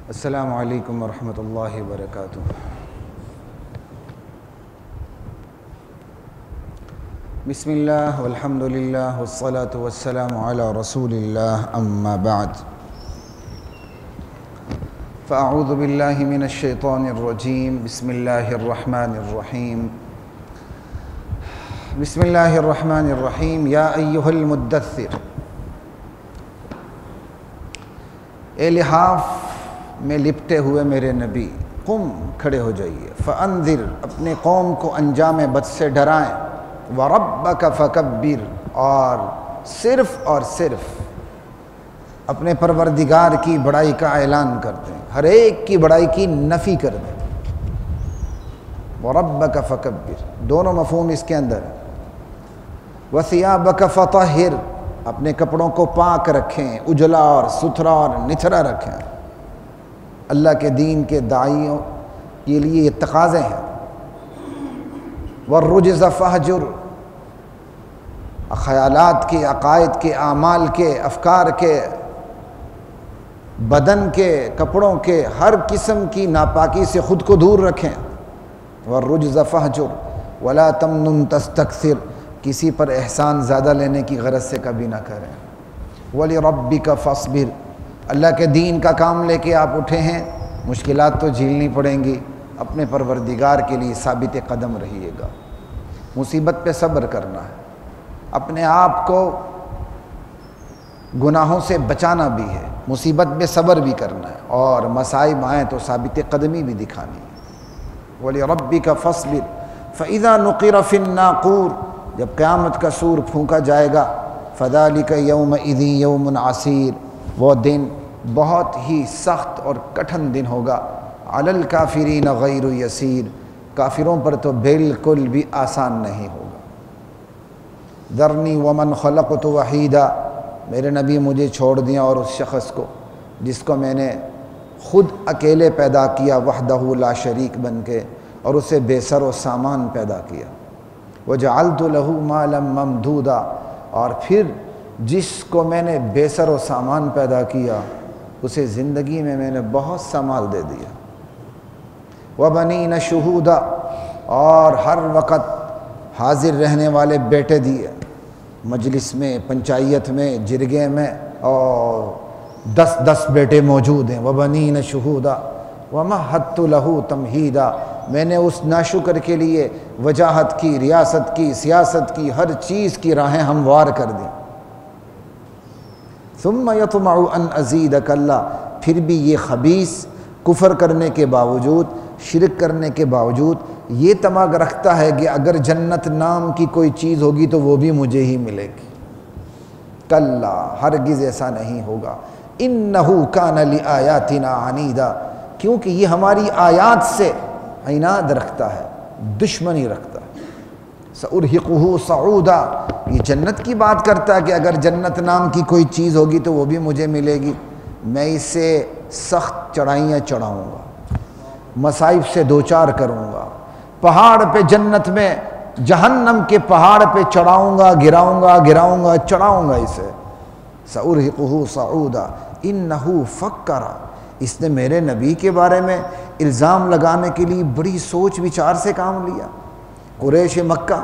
السلام علیکم ورحمۃ اللہ وبرکاتہ۔ بسم اللہ والحمد للہ والصلاة والسلام علی رسول اللہ، اما بعد فاعوذ باللہ من الشیطان الرجیم، بسم اللہ الرحمن الرحیم۔ بسم اللہ الرحمن الرحیم۔ یا ایھا المدثر، اے لحاف میں لپٹے ہوئے میرے نبی، قم، کھڑے ہو جائیے، فانذر، اپنے قوم کو انجام بد سے ڈرائیں، وربک فکبر، اور صرف اپنے پروردگار کی بڑائی کا اعلان کرتے ہیں، ہر ایک کی بڑائی کی نفی کر دیں۔ وربک فکبر، دونوں مفہوم اس کے اندر ہے۔ وثیابک فطہر، اپنے کپڑوں کو پاک رکھیں، اجلا اور ستھرا اور نتھرا رکھیں۔ اللہ کے دین کے داعیوں کے لیے یہ تقاضے ہیں۔ والرجز فہجر، خیالات کے، عقائد کے، اعمال کے، افکار کے، بدن کے، کپڑوں کے، ہر قسم کی ناپاکی سے خود کو دور رکھیں۔ والرجز فہجر ولا تمنن تستکثر، کسی پر احسان زیادہ لینے کی غرض سے کبھی نہ کریں۔ ولربک فاصبر، اللہ کے دین کا کام لے کے آپ اٹھے ہیں، مشکلات تو جھیلنی پڑیں گی، اپنے پروردگار کے لیے ثابت قدم رہیے گا۔ مصیبت پہ صبر کرنا ہے، اپنے آپ کو گناہوں سے بچانا بھی ہے، مصیبت پہ صبر بھی کرنا ہے، اور مصائب آئیں تو ثابت قدمی بھی دکھانی ہے۔ وَلِرَبِّكَ فَاصْبِرْ فَإِذَا نُقِرَ فِي النَّاقُورِ، جب قیامت کا سور پھونکا جائے گا، فَذَلِكَ يَوْمَئِذٍ يَوْمٌ عَسِيرٌ، وہ دن بہت ہی سخت اور کٹھن دن ہوگا۔ عَلَى الْكَافِرِينَ غَيْرُ يَسِيرٌ، کافروں پر تو بالکل بھی آسان نہیں ہوگا۔ ذَرْنِي وَمَنْ خَلَقْتُ وَحِيدًا، میرے نبی مجھے چھوڑ دیا اور اس شخص کو جس کو میں نے خود اکیلے پیدا کیا، وحدہ لا شریک بن کے، اور اسے بے سر و سامان پیدا کیا۔ وَجَعَلْتُ لَهُ مَالًا مَمْدُودًا، اور پھر جس کو میں نے بے سر و سامان پیدا کیا اسے زندگی میں نے بہت سا مال دے دیا۔ وَبَنِينَ شُهُودًا، اور ہر وقت حاضر رہنے والے بیٹے دیے، مجلس میں، پنچایت میں، جرگے میں، اور 10 بیٹے موجود ہیں۔ وَبَنِينَ شُهُودًا وَمَهَّدتُّ لَهُ تَمْهِيدًا، میں نے اس ناشکر کے لیے وجاہت کی، ریاست کی، سیاست کی، ہر چیز کی راہیں ہموار کر دیں۔ ثُمَّ يَطْمَعُ أَنْ أَزِيدَ، کلا پھر بھی یہ خبیث کفر کرنے کے باوجود، شرک کرنے کے باوجود یہ تمغ رکھتا ہے کہ اگر جنت نام کی کوئی چیز ہوگی تو وہ بھی مجھے ہی ملے گی۔ کلا، ہرگز ایسا نہیں ہوگا۔ إِنَّهُ كَانَ لِآيَاتِنَا عَنِيدًا، کیونکہ یہ ہماری آیات سے عناد رکھتا ہے، دشمنی رکھتا ہے۔ سَأُرْهِقُهُ صَعُودًا، یہ جنت کی بات کرتا ہے کہ اگر جنت نام کی کوئی چیز ہوگی تو وہ بھی مجھے ملے گی، میں اسے سخت چڑھائیاں چڑھاؤں گا، مصائب سے دوچار کروں گا، پہاڑ پہ جنت میں جہنم کے پہاڑ پہ چڑھاؤں گا، گراؤں گا، چڑھاؤں گا اسے۔ سَأُرْهِقُهُ صَعُودًا إِنَّهُ فَكَّرَ، اس نے میرے نبی کے بارے میں الزام لگانے کے لیے بڑی سوچ وچار سے کام لیا۔ قریش مکہ،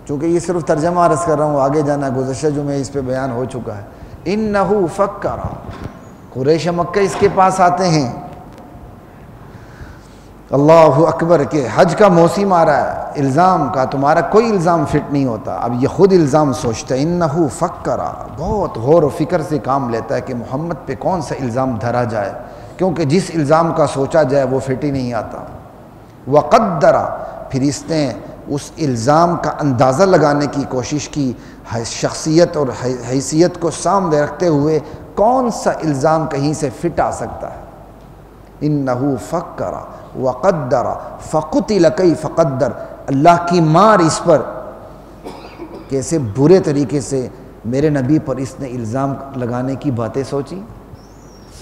چونکہ یہ صرف ترجمہ عرض کر رہا ہوں، آگے جانا گزشتہ جو میں اس پہ بیان ہو چکا ہے۔ إِنَّهُ فَكَّرَ، قریش مکہ اس کے پاس آتے ہیں۔ اللہ اکبر، کہ حج کا موسم آ رہا ہے، الزام کا تمہارا کوئی الزام فٹ نہیں ہوتا، اب یہ خود الزام سوچتا ہے۔ إِنَّهُ فَكَّرَ، بہت غور و فکر سے کام لیتا ہے کہ محمد پہ کون سا الزام دھرا جائے، کیونکہ جس الزام کا سوچا جائے وہ فٹ ہی نہیں آتا۔ وَقَدَّرَ، پھر اس نے اس الزام کا اندازہ لگانے کی کوشش کی، شخصیت اور حیثیت کو سامنے رکھتے ہوئے کون سا الزام کہیں سے فٹ آ سکتا ہے۔ إِنَّهُ فَكَّرَ وَقَدَّرَ فَقُتِلَ كَيْفَ قَدَّرَ، اللہ کی مار اس پر، کیسے برے طریقے سے میرے نبی پر اس نے الزام لگانے کی باتیں سوچی۔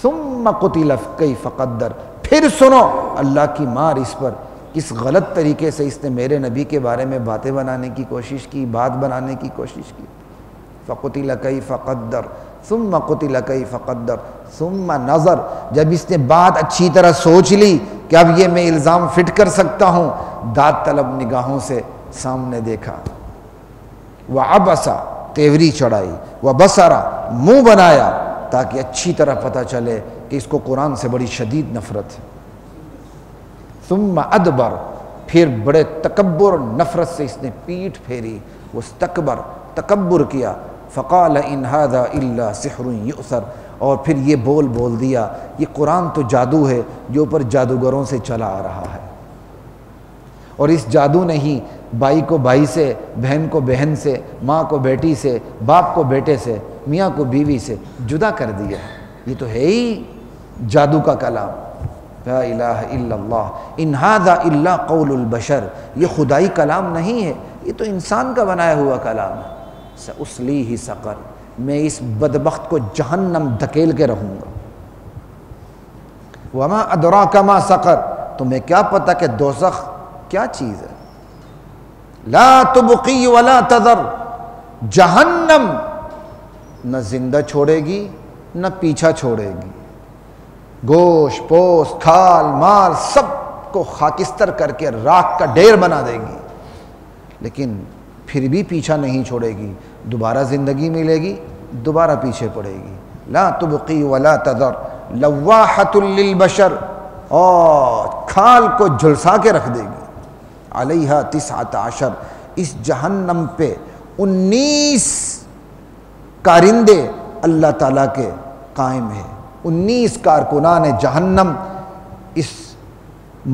ثُمَّ قُتِلَ كَيْفَ قَدَّرَ، پھر سنو اللہ کی مار اس پر، کس غلط طریقے سے اس نے میرے نبی کے بارے میں باتیں بنانے کی کوشش کی، بات بنانے کی کوشش کی۔ فَقُتِلَ كَيْفَ قَدَّرَ ثُمَّ قُتِلَ كَيْفَ قَدَّرَ ثم نظر، جب اس نے بات اچھی طرح سوچ لی کہ اب یہ میں الزام فٹ کر سکتا ہوں، داد طلب نگاہوں سے سامنے دیکھا، وعبس، تیوری چڑھائی، وبصر، منہ بنایا تاکہ اچھی طرح پتہ چلے کہ اس کو قرآن سے بڑی شدید نفرت ہے، ثم ادبر، پھر بڑے تکبر نفرت سے اس نے پیٹھ پھیری، واستکبر، تکبر کیا، فقال ان ھذا الا سحر یؤثر، اور پھر یہ بول دیا یہ قرآن تو جادو ہے جو اوپر جادوگروں سے چلا آ رہا ہے، اور اس جادو نے ہی بھائی کو بھائی سے، بہن کو بہن سے، ماں کو بیٹی سے، باپ کو بیٹے سے، میاں کو بیوی سے جدا کر دیا، یہ تو ہے ہی جادو کا کلام۔ لا الہ الا اللہ، ان ھذا الا قول البشر، یہ خدائی کلام نہیں ہے، یہ تو انسان کا بنایا ہوا کلام ہے۔ سأصلیہ سقر، میں اس بدبخت کو جہنم دھکیل کے رہوں گا۔ وما ادراک ما سقر، تمہیں کیا پتہ کہ دوزخ کیا چیز ہے؟ لا تبقی ولا تذر، جہنم نہ زندہ چھوڑے گی نہ پیچھا چھوڑے گی، گوشت پوست کھال مال سب کو خاکستر کر کے راکھ کا ڈھیر بنا دے گی، لیکن پھر بھی پیچھا نہیں چھوڑے گی، دوبارہ زندگی ملے گی، دوبارہ پیچھے پڑے گی۔ لا تبقی ولا تذر لواحۃ للبشر، اور کھال کو جھلسا کے رکھ دے گی۔ علیہا 19، اس جہنم پہ 19 کارندے اللہ تعالیٰ کے قائم ہیں، 19 کارکنان جہنم اس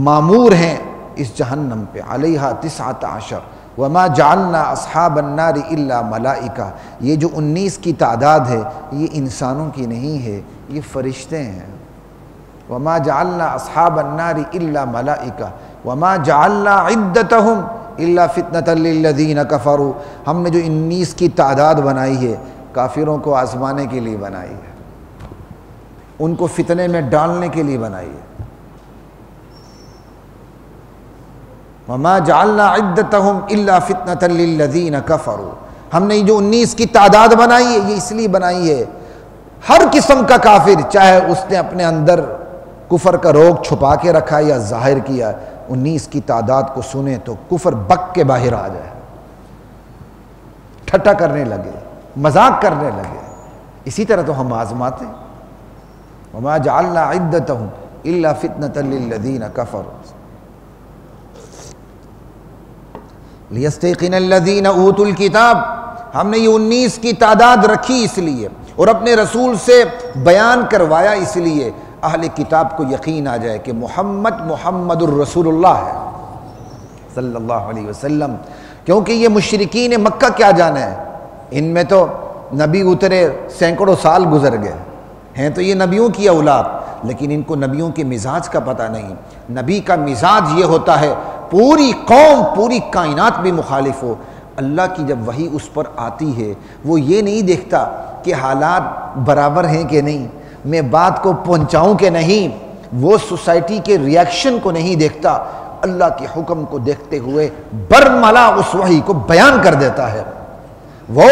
معمور ہیں اس جہنم پہ۔ علیہا 19، وما جعلنا اصحاب النار الا ملائکہ، یہ جو 19 کی تعداد ہے یہ انسانوں کی نہیں ہے، یہ فرشتے ہیں۔ وما جعلنا اصحاب النار الا ملائکہ وما جعلنا عدتهم الا فتنة للذین کفروا، ہم نے جو 19 کی تعداد بنائی ہے کافروں کو آزمانے کے لیے بنائی ہے، ان کو فتنے میں ڈالنے کے لیے بنائی ہے۔ وما جعلنا عدتهم الا فتنة للذین کفروا، ہم نے جو 19 کی تعداد بنائی ہے یہ اس لیے بنائی ہے ہر قسم کا کافر، چاہے اس نے اپنے اندر کفر کا روگ چھپا کے رکھا یا ظاہر کیا، 19 کی تعداد کو سنے تو کفر بک کے باہر آ جائے، ٹھٹا کرنے لگے، مذاق کرنے لگے۔ اسی طرح تو ہم آزماتے ہیں۔ وما جعلنا عدتهم الا فتنة للذین کفروا لیستیقن الذین اوتوا الکتاب، ہم نے یہ 19 کی تعداد رکھی اس لیے اور اپنے رسول سے بیان کروایا اس لیے اہل کتاب کو یقین آ جائے کہ محمد الرسول اللہ ہے صلی اللہ علیہ وسلم، کیونکہ یہ مشرکین مکہ کیا جانا ہے، ان میں تو نبی اترے سینکڑوں سال گزر گئے ہیں، تو یہ نبیوں کی اولاد، لیکن ان کو نبیوں کے مزاج کا پتہ نہیں۔ نبی کا مزاج یہ ہوتا ہے پوری قوم پوری کائنات بھی مخالف ہو، اللہ کی جب وحی اس پر آتی ہے وہ یہ نہیں دیکھتا کہ حالات برابر ہیں کہ نہیں، میں بات کو پہنچاؤں کہ نہیں، وہ سوسائٹی کے ریاکشن کو نہیں دیکھتا، اللہ کے حکم کو دیکھتے ہوئے برملا اس وحی کو بیان کر دیتا ہے۔ وہ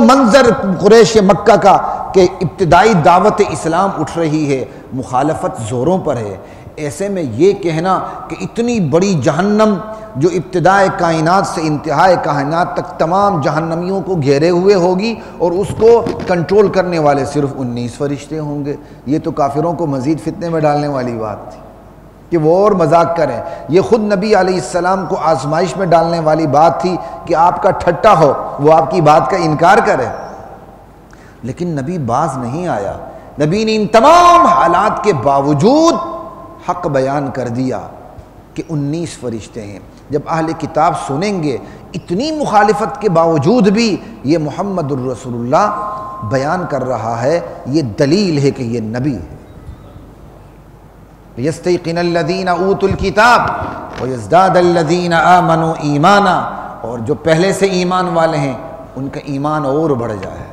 منظر قریش مکہ کا کہ ابتدائی دعوت اسلام اٹھ رہی ہے، مخالفت زوروں پر ہے، ایسے میں یہ کہنا کہ اتنی بڑی جہنم جو ابتدائے کائنات سے انتہائے کائنات تک تمام جہنمیوں کو گھیرے ہوئے ہوگی اور اس کو کنٹرول کرنے والے صرف 19 فرشتے ہوں گے، یہ تو کافروں کو مزید فتنے میں ڈالنے والی بات تھی کہ وہ اور مذاق کریں، یہ خود نبی علیہ السلام کو آزمائش میں ڈالنے والی بات تھی کہ آپ کا ٹھٹا ہو، وہ آپ کی بات کا انکار کرے، لیکن نبی باز نہیں آیا، نبی نے ان تمام حالات کے باوجود حق بیان کر دیا کہ 19 فرشتے ہیں۔ جب اہل کتاب سنیں گے اتنی مخالفت کے باوجود بھی یہ محمد الرسول اللہ بیان کر رہا ہے، یہ دلیل ہے کہ یہ نبی ہے۔ یستیقن الذین اوتوا الکتاب ویزداد الذین آمنوا ایمانا، اور جو پہلے سے ایمان والے ہیں ان کا ایمان اور بڑھ جائے،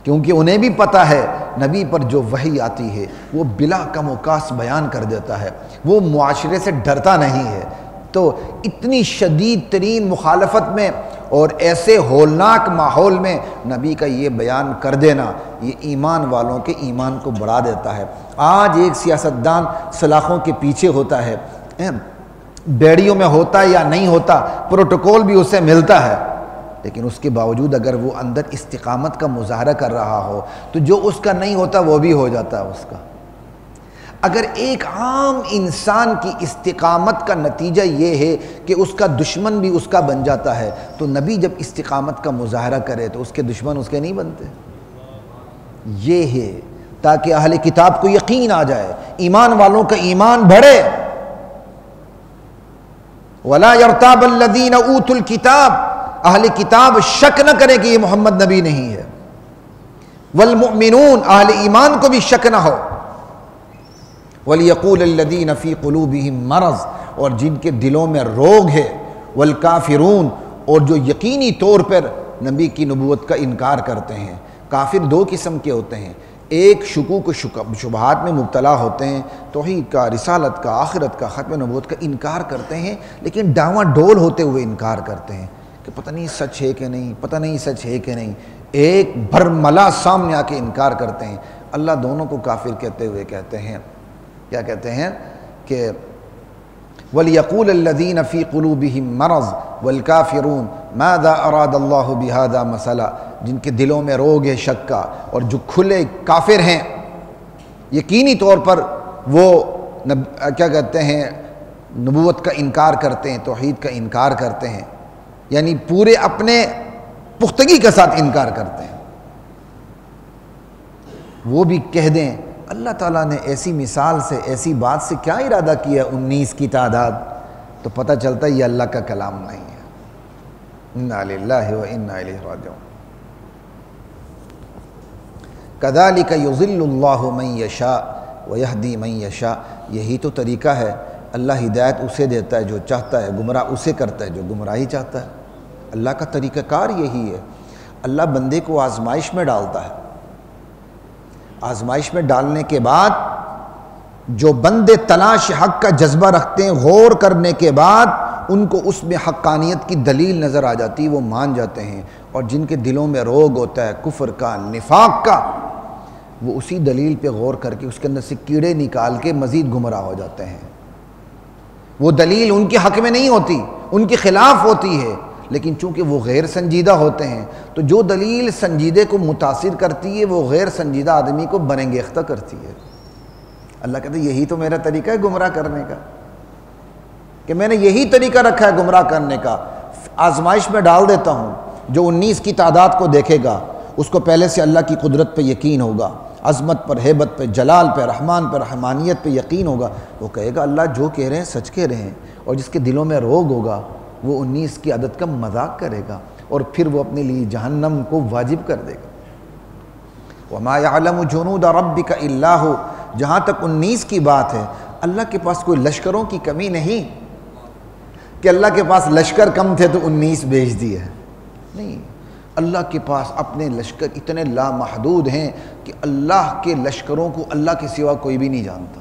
کیونکہ انہیں بھی پتہ ہے نبی پر جو وحی آتی ہے وہ بلا کم و کاس بیان کر دیتا ہے، وہ معاشرے سے ڈرتا نہیں ہے، تو اتنی شدید ترین مخالفت میں اور ایسے ہولناک ماحول میں نبی کا یہ بیان کر دینا یہ ایمان والوں کے ایمان کو بڑھا دیتا ہے۔ آج ایک سیاستدان سلاخوں کے پیچھے ہوتا ہے، بیڑیوں میں ہوتا ہے یا نہیں ہوتا، پروٹوکول بھی اسے ملتا ہے، لیکن اس کے باوجود اگر وہ اندر استقامت کا مظاہرہ کر رہا ہو تو جو اس کا نہیں ہوتا وہ بھی ہو جاتا ہے اس کا۔ اگر ایک عام انسان کی استقامت کا نتیجہ یہ ہے کہ اس کا دشمن بھی اس کا بن جاتا ہے، تو نبی جب استقامت کا مظاہرہ کرے تو اس کے دشمن اس کے نہیں بنتے۔ یہ ہے تاکہ اہل کتاب کو یقین آ جائے، ایمان والوں کا ایمان بڑھے۔ وَلَا يَرْتَابَ الَّذِينَ أُوتُوا الْكِتَابَ، اہل کتاب شک نہ کرے کہ یہ محمد نبی نہیں ہے۔ وَالْمُؤْمِنُونَ، اہل ایمان کو بھی شک نہ ہو۔ وَلْيَقُولَ الَّذِينَ فِي قُلُوبِهِمْ مَرَضٌ، اور جن کے دلوں میں روگ ہے، وَالْكَافِرُونَ، اور جو یقینی طور پر نبی کی نبوت کا انکار کرتے ہیں۔ کافر دو قسم کے ہوتے ہیں، ایک شکوک و شبہات میں مبتلا ہوتے ہیں، توحید کا، رسالت کا، آخرت کا، ختم نبوت کا انکار کرتے ہیں، لیکن ڈاواں ڈول ہوتے ہوئے انکار کرتے ہیں کہ پتہ نہیں سچ ہے کہ نہیں، پتہ نہیں سچ ہے کہ نہیں، ایک برملا سامنے آ کے انکار کرتے ہیں۔ اللہ دونوں کو کافر کہتے ہوئے کہتے ہیں، کیا کہتے ہیں کہ وَلْيَقُولَ الَّذِينَ فِي قُلُوبِهِمْ مَرَضٌ وَالْكَافِرُونَ مَاذَا أَرَادَ اللَّهُ بِهَذَا مَثَلًا، جن کے دلوں میں روگ ہے شک کا، اور جو کھلے کافر ہیں یقینی طور پر وہ کیا کہتے ہیں نبوت کا انکار کرتے ہیں، توحید کا انکار کرتے ہیں، یعنی پورے اپنے پختگی کے ساتھ انکار کرتے ہیں، وہ بھی کہہ دیں اللہ تعالیٰ نے ایسی مثال سے، ایسی بات سے کیا ارادہ کیا 19 کی تعداد، تو پتہ چلتا ہے یہ اللہ کا کلام نہیں ہے۔ انا للہ و انا الیہ راجعون۔ کذالک یضل اللہ من یشاء ویہدی من یشاء، یہی تو طریقہ ہے، اللہ ہدایت اسے دیتا ہے جو چاہتا ہے، گمراہ اسے کرتا ہے جو گمراہی چاہتا ہے۔ اللہ کا طریقہ کار یہی ہے۔ اللہ بندے کو آزمائش میں ڈالتا ہے، آزمائش میں ڈالنے کے بعد جو بندے تلاش حق کا جذبہ رکھتے ہیں، غور کرنے کے بعد ان کو اس میں حقانیت کی دلیل نظر آ جاتی ہے، وہ مان جاتے ہیں، اور جن کے دلوں میں روگ ہوتا ہے کفر کا، نفاق کا، وہ اسی دلیل پہ غور کر کے اس کے اندر سے کیڑے نکال کے مزید گمراہ ہو جاتے ہیں۔ وہ دلیل ان کے حق میں نہیں ہوتی، ان کے خلاف ہوتی ہے، لیکن چونکہ وہ غیر سنجیدہ ہوتے ہیں تو جو دلیل سنجیدے کو متاثر کرتی ہے وہ غیر سنجیدہ آدمی کو برانگیختہ کرتی ہے۔ اللہ کہتے ہیں یہی تو میرا طریقہ ہے گمراہ کرنے کا، کہ میں نے یہی طریقہ رکھا ہے گمراہ کرنے کا، آزمائش میں ڈال دیتا ہوں۔ جو 19 کی تعداد کو دیکھے گا اس کو پہلے سے اللہ کی قدرت پہ یقین ہوگا، عظمت پر، ہیبت پہ، جلال پہ، رحمان پہ، رحمانیت پہ یقین ہوگا، وہ کہے گا اللہ جو کہہ رہے ہیں سچ کہہ رہے ہیں، اور جس کے دلوں میں روگ ہوگا وہ 19 کی عدد کا مذاق کرے گا، اور پھر وہ اپنے لیے جہنم کو واجب کر دے گا۔ وَمَا يَعْلَمُ جُنُودَ رَبِّكَ إِلَّا هُوَ، جہاں تک 19 کی بات ہے اللہ کے پاس کوئی لشکروں کی کمی نہیں کہ اللہ کے پاس لشکر کم تھے تو 19 بھیج دیے، نہیں، اللہ کے پاس اپنے لشکر اتنے لامحدود ہیں کہ اللہ کے لشکروں کو اللہ کے سوا کوئی بھی نہیں جانتا۔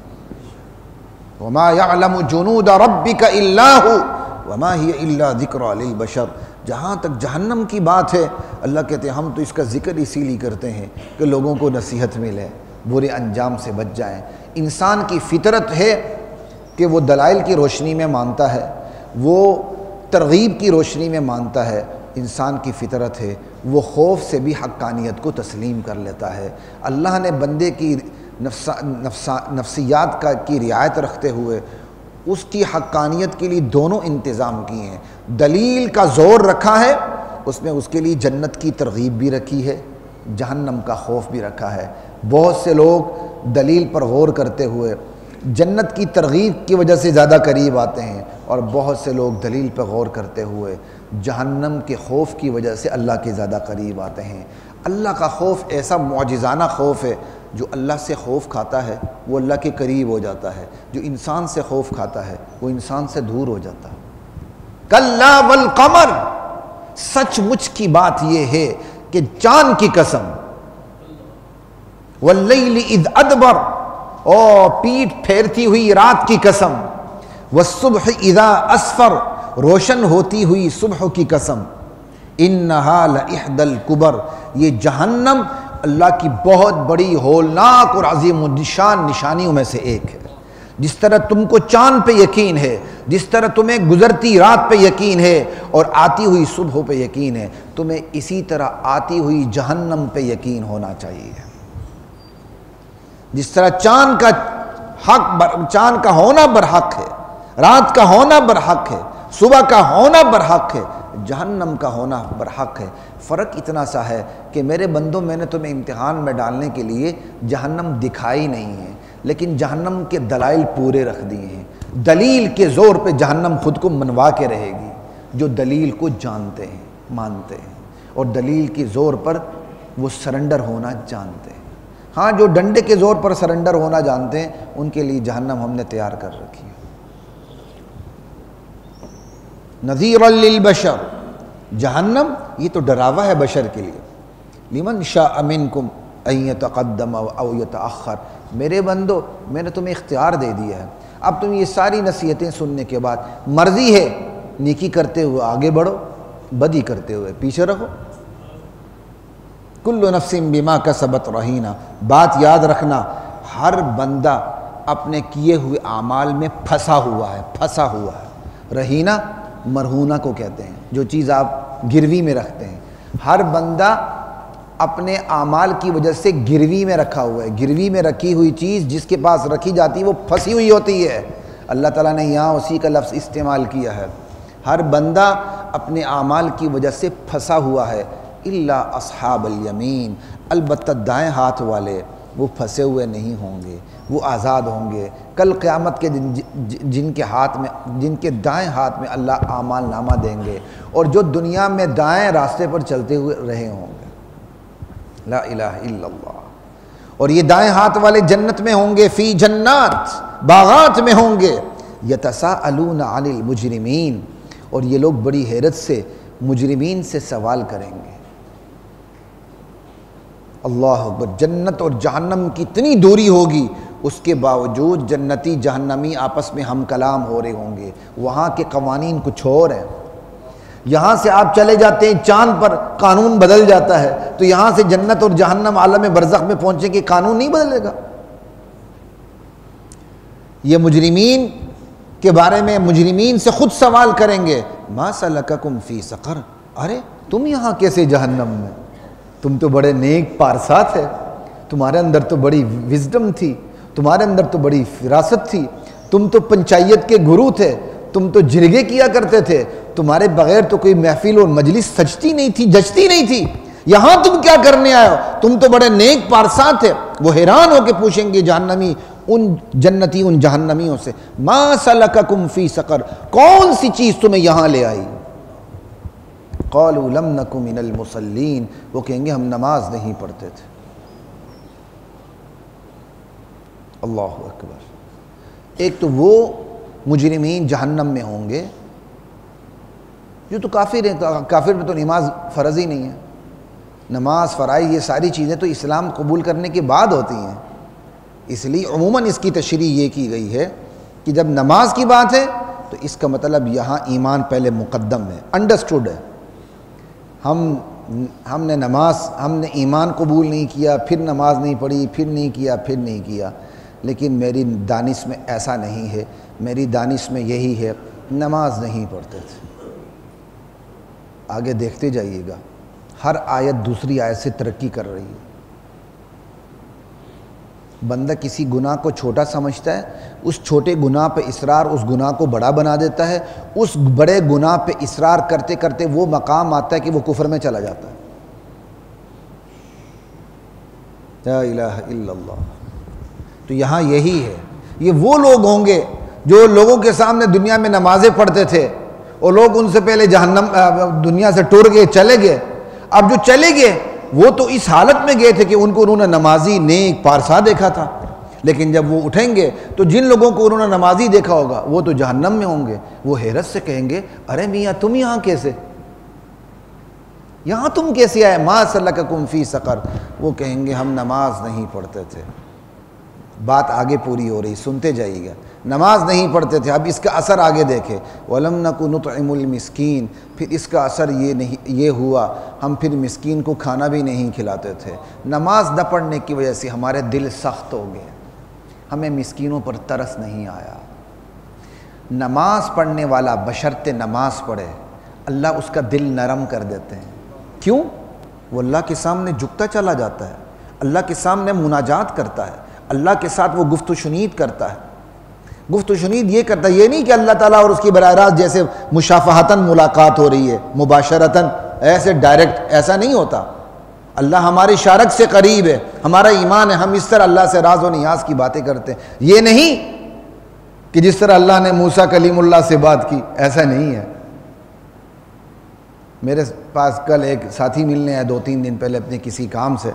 وَمَا يَعْلَمُ جُنُودَ رَبِّكَ إِلَّا هُوَ وَمَا هِيَ إِلَّا ذِكْرَى لِلْبَشَرِ۔ جہاں تک جہنم کی بات ہے اللہ کہتے ہیں ہم تو اس کا ذکر اسی لیے کرتے ہیں کہ لوگوں کو نصیحت ملے، برے انجام سے بچ جائیں۔ انسان کی فطرت ہے کہ وہ دلائل کی روشنی میں مانتا ہے، وہ ترغیب کی روشنی میں مانتا ہے، انسان کی فطرت ہے وہ خوف سے بھی حقانیت کو تسلیم کر لیتا ہے۔ اللہ نے بندے کی نفسیات کی رعایت رکھتے ہوئے اس کی حقانیت کے لیے دونوں انتظام کیے ہیں۔ دلیل کا زور رکھا ہے، اس میں اس کے لیے جنت کی ترغیب بھی رکھی ہے، جہنم کا خوف بھی رکھا ہے۔ بہت سے لوگ دلیل پر غور کرتے ہوئے جنت کی ترغیب کی وجہ سے زیادہ قریب آتے ہیں، اور بہت سے لوگ دلیل پر غور کرتے ہوئے جہنم کے خوف کی وجہ سے اللہ کے زیادہ قریب آتے ہیں۔ اللہ کا خوف ایسا معجزانہ خوف ہے، جو اللہ سے خوف کھاتا ہے وہ اللہ کے قریب ہو جاتا ہے، جو انسان سے خوف کھاتا ہے وہ انسان سے دور ہو جاتا ہے۔ کلا والقمر، سچ مچ کی بات یہ ہے کہ چاند کی قسم، واللیل اذ ادبر، اور پیٹھ پھیرتی ہوئی رات کی قسم، والصبح اذا اسفر، روشن ہوتی ہوئی صبح کی قسم، انہا لإحدى الکبر، یہ جہنم اللہ کی بہت بڑی ہولناک اور عظیم الشان نشانیوں میں سے ایک ہے۔ جس طرح تم کو چاند پہ یقین ہے، جس طرح تمہیں گزرتی رات پہ یقین ہے اور آتی ہوئی صبح پہ یقین ہے، تمہیں اسی طرح آتی ہوئی جہنم پہ یقین ہونا چاہیے۔ جس طرح چاند کا ہونا برحق ہے، رات کا ہونا برحق ہے، صبح کا ہونا برحق ہے، جہنم کا ہونا برحق ہے۔ فرق اتنا سا ہے کہ میرے بندوں، میں نے تمہیں امتحان میں ڈالنے کے لیے جہنم دکھائی نہیں ہے، لیکن جہنم کے دلائل پورے رکھ دیے ہیں۔ دلیل کے زور پہ جہنم خود کو منوا کے رہے گی، جو دلیل کو جانتے ہیں، مانتے ہیں، اور دلیل کے زور پر وہ سرنڈر ہونا جانتے ہیں۔ ہاں، جو ڈنڈے کے زور پر سرنڈر ہونا جانتے ہیں، ان کے لیے جہنم ہم نے تیار کر رکھی ہے۔ نذیرا للبشر، جہنم یہ تو ڈراوا ہے بشر کے لیے۔ لمن شاء منکم ان یتقدم او یتأخر، میرے بندو میں نے تمہیں اختیار دے دیا ہے، اب تم یہ ساری نصیحتیں سننے کے بعد مرضی ہے نیکی کرتے ہوئے آگے بڑھو، بدی کرتے ہوئے پیچھے رہو۔ کل نفس بما کسبت رہینہ، بات یاد رکھنا، ہر بندہ اپنے کیے ہوئے اعمال میں پھنسا ہوا ہے۔ رہینہ مرہونہ کو کہتے ہیں، جو چیز آپ گروی میں رکھتے ہیں۔ ہر بندہ اپنے اعمال کی وجہ سے گروی میں رکھا ہوا ہے۔ گروی میں رکھی ہوئی چیز جس کے پاس رکھی جاتی ہے وہ پھنسی ہوئی ہوتی ہے۔ اللہ تعالیٰ نے یہاں اسی کا لفظ استعمال کیا ہے۔ ہر بندہ اپنے اعمال کی وجہ سے پھنسا ہوا ہے، الا اصحاب الیمین، البتہ دائیں ہاتھ والے وہ پھنسے ہوئے نہیں ہوں گے، وہ آزاد ہوں گے۔ کل قیامت کے دن جن کے دائیں ہاتھ میں اللہ اعمال نامہ دیں گے، اور جو دنیا میں دائیں راستے پر چلتے ہوئے رہے ہوں گے۔ لا الہ الا اللہ۔ اور یہ دائیں ہاتھ والے جنت میں ہوں گے، فی جنات، باغات میں ہوں گے، یتساءلون عن المجرمین، اور یہ لوگ بڑی حیرت سے مجرمین سے سوال کریں گے۔ اللہ اکبر، جنت اور جہنم کی اتنی دوری ہوگی، اس کے باوجود جنتی جہنمی آپس میں ہم کلام ہو رہے ہوں گے۔ وہاں کے قوانین کچھ اور ہیں۔ یہاں سے آپ چلے جاتے ہیں چاند پر، قانون بدل جاتا ہے، تو یہاں سے جنت اور جہنم عالم برزخ میں پہنچیں کہ قانون نہیں بدلے گا۔ یہ مجرمین کے بارے میں مجرمین سے خود سوال کریں گے، ما سلککم فی سقر، ارے تم یہاں کیسے جہنم میں؟ تم تو بڑے نیک پارسا تھے، تمہارے اندر تو بڑی وزڈم تھی، تمہارے اندر تو بڑی فراست تھی، تم تو پنچایت کے گرو تھے، تم تو جرگے کیا کرتے تھے، تمہارے بغیر تو کوئی محفل اور مجلس سجتی نہیں تھی، جچتی نہیں تھی، یہاں تم کیا کرنے آئے ہو؟ تم تو بڑے نیک پارسا تھے۔ وہ حیران ہو کے پوچھیں گے جہنمی ان جنتی ان جہنمیوں سے، ما سلککم فی سقر، کون سی چیز تمہیں یہاں لے آئی؟ قالوا لم نک من المصلین، وہ کہیں گے ہم نماز نہیں پڑھتے تھے۔ اللہ اکبر۔ ایک تو وہ مجرمین جہنم میں ہوں گے جو تو کافر ہیں، کافر میں تو نماز فرض ہی نہیں ہے، نماز فرائض یہ ساری چیزیں تو اسلام قبول کرنے کے بعد ہوتی ہیں، اس لیے عموماً اس کی تشریح یہ کی گئی ہے کہ جب نماز کی بات ہے تو اس کا مطلب یہاں ایمان پہلے مقدم ہے، انڈرسٹوڈ ہے۔ ہم نے ایمان قبول نہیں کیا، پھر نماز نہیں پڑھی، پھر نہیں کیا، لیکن میری دانش میں ایسا نہیں ہے، میری دانش میں یہی ہے، نماز نہیں پڑھتے تھے۔ آگے دیکھتے جائیے گا، ہر آیت دوسری آیت سے ترقی کر رہی ہے۔ بندہ کسی گناہ کو چھوٹا سمجھتا ہے، اس چھوٹے گناہ پہ اصرار اس گناہ کو بڑا بنا دیتا ہے، اس بڑے گناہ پہ اصرار کرتے کرتے وہ مقام آتا ہے کہ وہ کفر میں چلا جاتا ہے۔ لا الہ الا اللہ۔ تو یہاں یہی ہے، یہ وہ لوگ ہوں گے جو لوگوں کے سامنے دنیا میں نمازیں پڑھتے تھے، اور لوگ ان سے پہلے دنیا سے ٹور گئے، چلے گئے۔ اب جو چلے گئے وہ تو اس حالت میں گئے تھے کہ ان کو انہوں نے نمازی نیک پارسا دیکھا تھا، لیکن جب وہ اٹھیں گے تو جن لوگوں کو انہوں نے نمازی دیکھا ہوگا وہ تو جہنم میں ہوں گے۔ وہ حیرت سے کہیں گے، ارے میاں تم یہاں کیسے؟ یہاں تم کیسے آئے؟ ما سلککم فی سقر۔ وہ کہیں گے ہم نماز نہیں پڑھتے تھے۔ بات آگے پوری ہو رہی، سنتے جائیے گا۔ نماز نہیں پڑھتے تھے، اب اس کا اثر آگے دیکھے، وَلَمْ نَكُ نُطْعِمُ الْمِسْكِينَ، پھر اس کا اثر یہ ہوا ہم پھر مسکین کو کھانا بھی نہیں کھلاتے تھے۔ نماز نہ پڑھنے کی وجہ سے ہمارے دل سخت ہو گئے، ہمیں مسکینوں پر ترس نہیں آیا۔ نماز پڑھنے والا بشرط نماز پڑھے اللہ اس کا دل نرم کر دیتے ہیں۔ کیوں؟ وہ اللہ کے سامنے جھکتا چلا جاتا ہے، اللہ کے سامنے مناجات کرتا ہے، اللہ کے ساتھ وہ گفت و شنید کرتا ہے۔ گفت و شنید یہ کرتا ہے، یہ نہیں کہ اللہ تعالیٰ اور اس کی براہ راست جیسے مشافہتاً ملاقات ہو رہی ہے، مباشرتاً ایسے ڈائریکٹ، ایسا نہیں ہوتا۔ اللہ ہماری شارک سے قریب ہے، ہمارا ایمان ہے، ہم اس طرح اللہ سے راز و نیاز کی باتیں کرتے ہیں۔ یہ نہیں کہ جس طرح اللہ نے موسیٰ کلیم اللہ سے بات کی، ایسا نہیں ہے۔ میرے پاس کل ایک ساتھی ملنے آئے 2-3 دن پہلے اپنے کسی کام سے،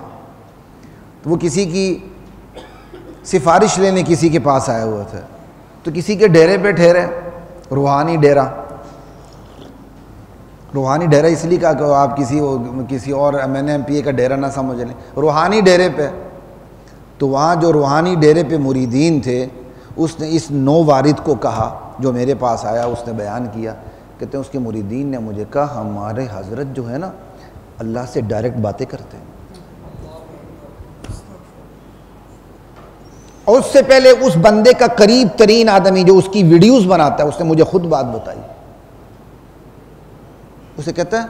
تو وہ کسی کی سفارش لینے کسی کے پاس آئے ہوئے تھے، تو کسی کے ڈیرے پہ ٹھہرے، روحانی ڈیرا۔ روحانی ڈیرا اس لیے کہا کہ آپ کسی اور MNMPA کا ڈیرا نہ سمجھ لیں، روحانی ڈیرے پہ۔ تو وہاں جو روحانی ڈیرے پہ مریدین تھے، اس نے اس نو وارد کو کہا جو میرے پاس آیا، اس نے بیان کیا، کہتے ہیں اس کے مریدین نے مجھے کہا ہمارے حضرت جو ہے نا اللہ سے ڈائریکٹ باتیں کرتے ہیں، اور اس سے پہلے اس بندے کا قریب ترین آدمی جو اس کی ویڈیوز بناتا ہے، اس نے مجھے خود بات بتائی۔ اسے کہتا ہے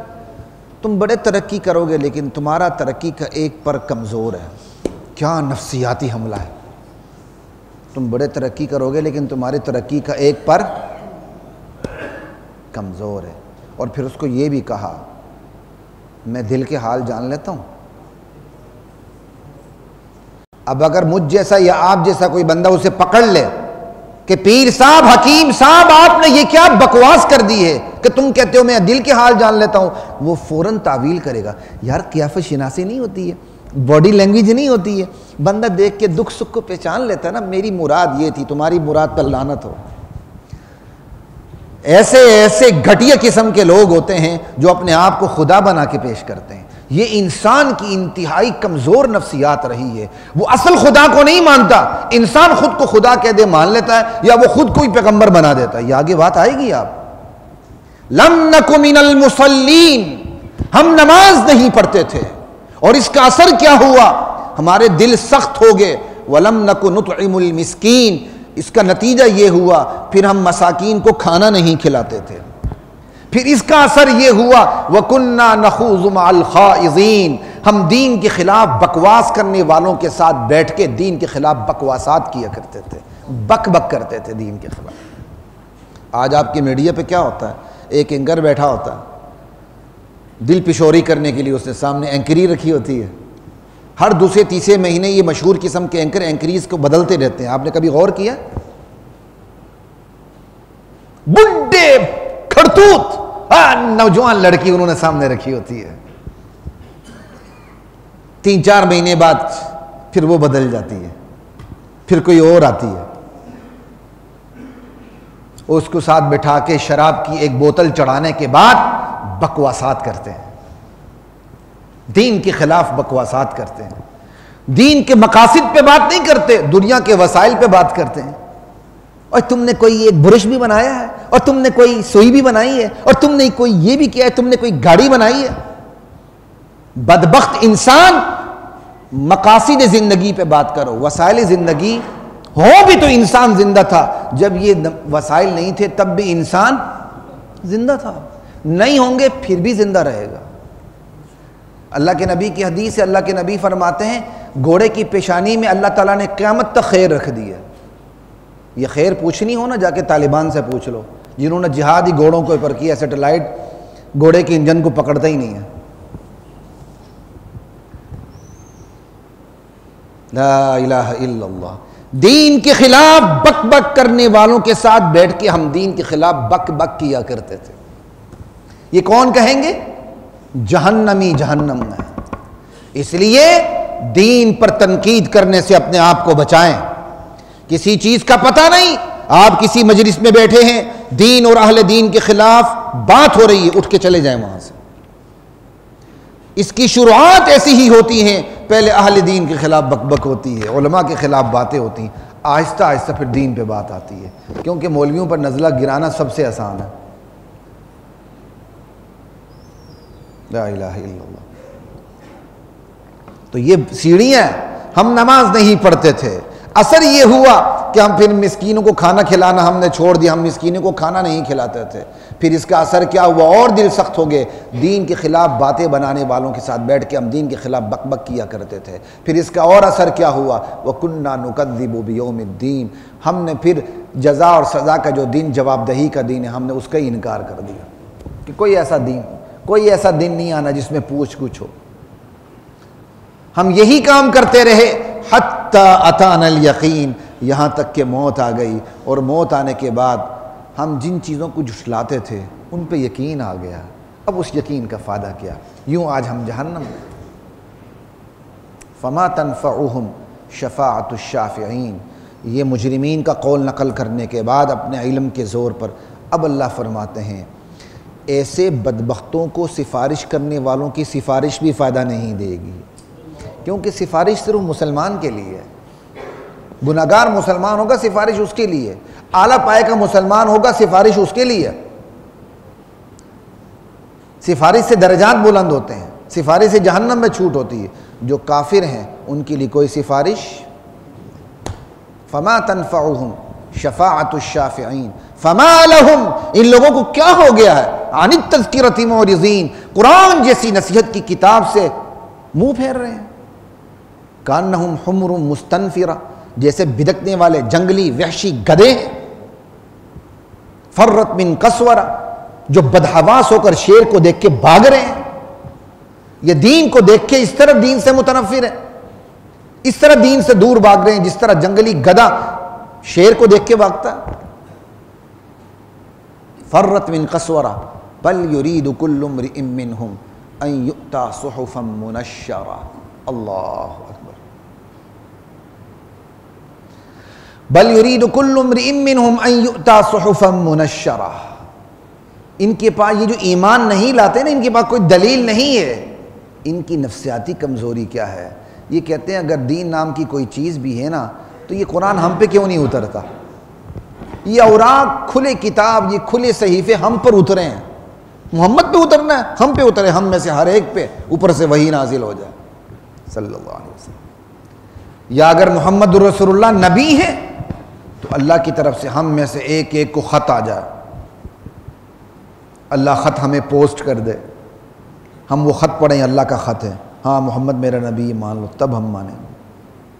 تم بڑے ترقی کرو گے لیکن تمہارا ترقی کا ایک پر کمزور ہے۔ کیا نفسیاتی حملہ ہے! تم بڑے ترقی کرو گے لیکن تمہاری ترقی کا ایک پر کمزور ہے۔ اور پھر اس کو یہ بھی کہا میں دل کے حال جان لیتا ہوں، اب اگر مجھ جیسا یا آپ جیسا کوئی بندہ اسے پکڑ لے کہ پیر صاحب، حکیم صاحب، آپ نے یہ کیا بکواس کر دی ہے کہ تم کہتے ہو میں دل کے حال جان لیتا ہوں، وہ فوراً تعویل کرے گا۔ یار قیافت شناسی نہیں ہوتی ہے، باڈی لینگویج نہیں ہوتی ہے، بندہ دیکھ کے دکھ سکھ کو پہچان لیتا ہے نا، میری مراد یہ تھی، تمہاری مراد پر لعنت ہو۔ ایسے گھٹیا قسم کے لوگ ہوتے ہیں جو اپنے آپ کو خدا بنا کے پیش کرتے ہیں۔ یہ انسان کی انتہائی کمزور نفسیات رہی ہے، وہ اصل خدا کو نہیں مانتا۔ انسان خود کو خدا کہہ دے مان لیتا ہے، یا وہ خود کو ہی پیغمبر بنا دیتا ہے۔ یہ آگے بات آئے گی آپ۔ لم نک من المصلین، ہم نماز نہیں پڑھتے تھے، اور اس کا اثر کیا ہوا؟ ہمارے دل سخت ہو گئے۔ ولم نک نطعم المسکین، اس کا نتیجہ یہ ہوا پھر ہم مساکین کو کھانا نہیں کھلاتے تھے۔ پھر اس کا اثر یہ ہوا وَكُنَّا نَخُوضُ مَعَ الْخَائِضِينَ، ہم دین کے خلاف بکواس کرنے والوں کے ساتھ بیٹھ کے دین کے خلاف بکواسات کیا کرتے تھے، بک کرتے تھے دین کے خلاف۔ آج آپ کے میڈیا پہ کیا ہوتا ہے؟ ایک اینکر بیٹھا ہوتا ہے، دل پشوری کرنے کے لیے اس نے سامنے اینکری رکھی ہوتی ہے، ہر دوسرے تیسرے مہینے یہ مشہور قسم کے اینکریز کو بدلتے رہتے ہیں۔ آپ نے کبھی غور کیا؟ بڈھے کھڑتوت نوجوان لڑکی انہوں نے سامنے رکھی ہوتی ہے، 3-4 مہینے بعد پھر وہ بدل جاتی ہے، پھر کوئی اور آتی ہے، اس کو ساتھ بٹھا کے شراب کی ایک بوتل چڑھانے کے بعد بکواسات کرتے ہیں، دین کے خلاف بکواسات کرتے ہیں، دین کے مقاصد پہ بات نہیں کرتے، دنیا کے وسائل پہ بات کرتے ہیں۔ اور تم نے کوئی ایک برش بھی بنایا ہے، اور تم نے کوئی سوئی بھی بنائی ہے، اور تم نے کوئی یہ بھی کیا ہے، تم نے کوئی گاڑی بنائی ہے۔ بدبخت انسان، مقاصد زندگی پہ بات کرو، وسائل زندگی ہو بھی تو انسان زندہ تھا، جب یہ وسائل نہیں تھے تب بھی انسان زندہ تھا، نہیں ہوں گے پھر بھی زندہ رہے گا۔ اللہ کے نبی کی حدیث ہے، اللہ کے نبی فرماتے ہیں گھوڑے کی پیشانی میں اللہ تعالیٰ نے قیامت تک خیر رکھ دی ہے۔ یہ خیر پوچھنی ہو نا، جا کے طالبان سے پوچھ لو، جنہوں نے جہادی گھوڑوں کو اوپر کیا، سیٹلائٹ گھوڑے کے انجن کو پکڑتا ہی نہیں ہے۔ لا الہ الا اللہ۔ دین کے خلاف بک بک کرنے والوں کے ساتھ بیٹھ کے ہم دین کے خلاف بک بک کیا کرتے تھے۔ یہ کون کہیں گے؟ جہنمی جہنم میں۔ اس لیے دین پر تنقید کرنے سے اپنے آپ کو بچائیں۔ کسی چیز کا پتہ نہیں، آپ کسی مجلس میں بیٹھے ہیں، دین اور اہل دین کے خلاف بات ہو رہی ہے، اٹھ کے چلے جائیں وہاں سے۔ اس کی شروعات ایسی ہی ہوتی ہیں پہلے اہل دین کے خلاف بک بک ہوتی ہے، علماء کے خلاف باتیں ہوتی ہیں، آہستہ آہستہ پھر دین پہ بات آتی ہے، کیونکہ مولویوں پر نزلہ گرانا سب سے آسان ہے۔ لا الہ الا اللہ۔ تو یہ سیڑھیاں، ہم نماز نہیں پڑھتے تھے، اثر یہ ہوا کہ ہم پھر مسکینوں کو کھانا کھلانا ہم نے چھوڑ دیا، ہم مسکینوں کو کھانا نہیں کھلاتے تھے، پھر اس کا اثر کیا ہوا، اور دل سخت ہو گئے، دین کے خلاف باتیں بنانے والوں کے ساتھ بیٹھ کے ہم دین کے خلاف بک بک کیا کرتے تھے، پھر اس کا اور اثر کیا ہوا، وَكُنَّا نُكَذِّبُ بِيَوْمِ الدِّينِ، ہم نے پھر جزا اور سزا کا جو دن، جواب دہی کا دن ہے، ہم نے اس کا ہی انکار کر دیا کہ کوئی ایسا دن نہیں آنا جس میں پوچھ گچھ ہو۔ ہم یہی کام کرتے رہے حَتَّى أَتَانَا الْيَقِينَ، یہاں تک کہ موت آ گئی، اور موت آنے کے بعد ہم جن چیزوں کو جھٹلاتے تھے ان پہ یقین آ گیا، اب اس یقین کا فائدہ کیا، یوں آج ہم جہنم میں۔ فَمَا تَنْفَعُهُمْ شَفَاعَةُ الشَّافِعِينَ، یہ مجرمین کا قول نقل کرنے کے بعد اپنے علم کے زور پر اب اللہ فرماتے ہیں ایسے بدبختوں کو سفارش کرنے والوں کی سفارش بھی فائدہ نہیں دے گی، کیونکہ سفارش صرف مسلمان کے لیے ہے، گناہگار مسلمان ہوگا سفارش اس کے لیے، اعلیٰ پائے کا مسلمان ہوگا سفارش اس کے لیے، سفارش سے درجات بلند ہوتے ہیں، سفارش سے جہنم میں چھوٹ ہوتی ہے، جو کافر ہیں ان کے لیے کوئی سفارش۔ فما تنفعهم شفاعت الشافعین فما لهم، ان لوگوں کو کیا ہو گیا ہے، عن التذکرۃ معرضین، قرآن جیسی نصیحت کی کتاب سے منہ پھیر رہے ہیں، کانہم حمر مستنفرہ، جیسے بھدکنے والے جنگلی وحشی گدھے ہیں، فرت من قسورہ، جو بدحواس ہو کر شیر کو دیکھ کے بھاگ رہے ہیں، یہ دین کو دیکھ کے اس طرح دین سے متنفر ہے، اس طرح دین سے دور بھاگ رہے ہیں جس طرح جنگلی گدھا شیر کو دیکھ کے بھاگتا ہے۔ فرت من قسورہ بل یرید کل امرئ منہم ان یؤتی صحفا منشرہ، اللہ اکبر، بل یرید کل امرئ منہم ان یؤتی صحفا منشرہ، ان کے پاس یہ جو ایمان نہیں لاتے نا، ان کے پاس کوئی دلیل نہیں ہے، ان کی نفسیاتی کمزوری کیا ہے، یہ کہتے ہیں اگر دین نام کی کوئی چیز بھی ہے نا تو یہ قرآن ہم پہ کیوں نہیں اترتا، یہ اوراق کھلے کتاب، یہ کھلے صحیفے ہم پر اترے ہیں، محمد پہ اترنا ہے، ہم پہ اترے، ہم میں سے ہر ایک پہ اوپر سے وحی نازل ہو جائے صلی اللہ علیہ وسلم، یا اگر محمد رسول اللہ نبی ہے تو اللہ کی طرف سے ہم میں سے ایک ایک کو خط آ جائے، اللہ خط ہمیں پوسٹ کر دے، ہم وہ خط پڑھیں اللہ کا خط ہے، ہاں محمد میرا نبی مان لو، تب ہم مانیں گے۔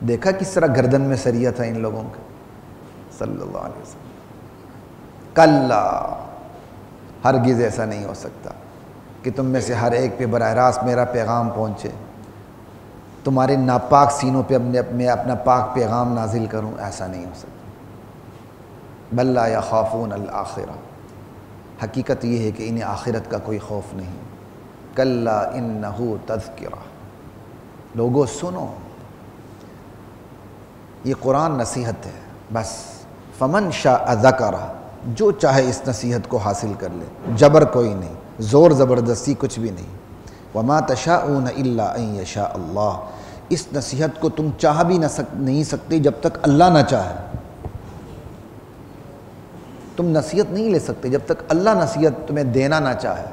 دیکھا کس طرح گردن میں سریہ تھا ان لوگوں کا صلی اللہ علیہ وسلم۔ کلا، ہرگز ایسا نہیں ہو سکتا کہ تم میں سے ہر ایک پہ براہ راست میرا پیغام پہنچے، تمہارے ناپاک سینوں پہ میں اپنا پاک پیغام نازل کروں، ایسا نہیں ہو سکتا۔ بل لا یخافون الآخرہ، حقیقت یہ ہے کہ انہیں آخرت کا کوئی خوف نہیں۔ کلا انہ تذکرہ، لوگوں سنو، یہ قرآن نصیحت ہے بس، فمن شاء ذکرہ، جو چاہے اس نصیحت کو حاصل کر لے، جبر کوئی نہیں، زور زبردستی کچھ بھی نہیں۔ وما تشاءون الا ان یشاء اللہ، اس نصیحت کو تم چاہ بھی نہیں سکتے جب تک اللہ نہ چاہے، تم نصیحت نہیں لے سکتے جب تک اللہ نصیحت تمہیں دینا نہ چاہے۔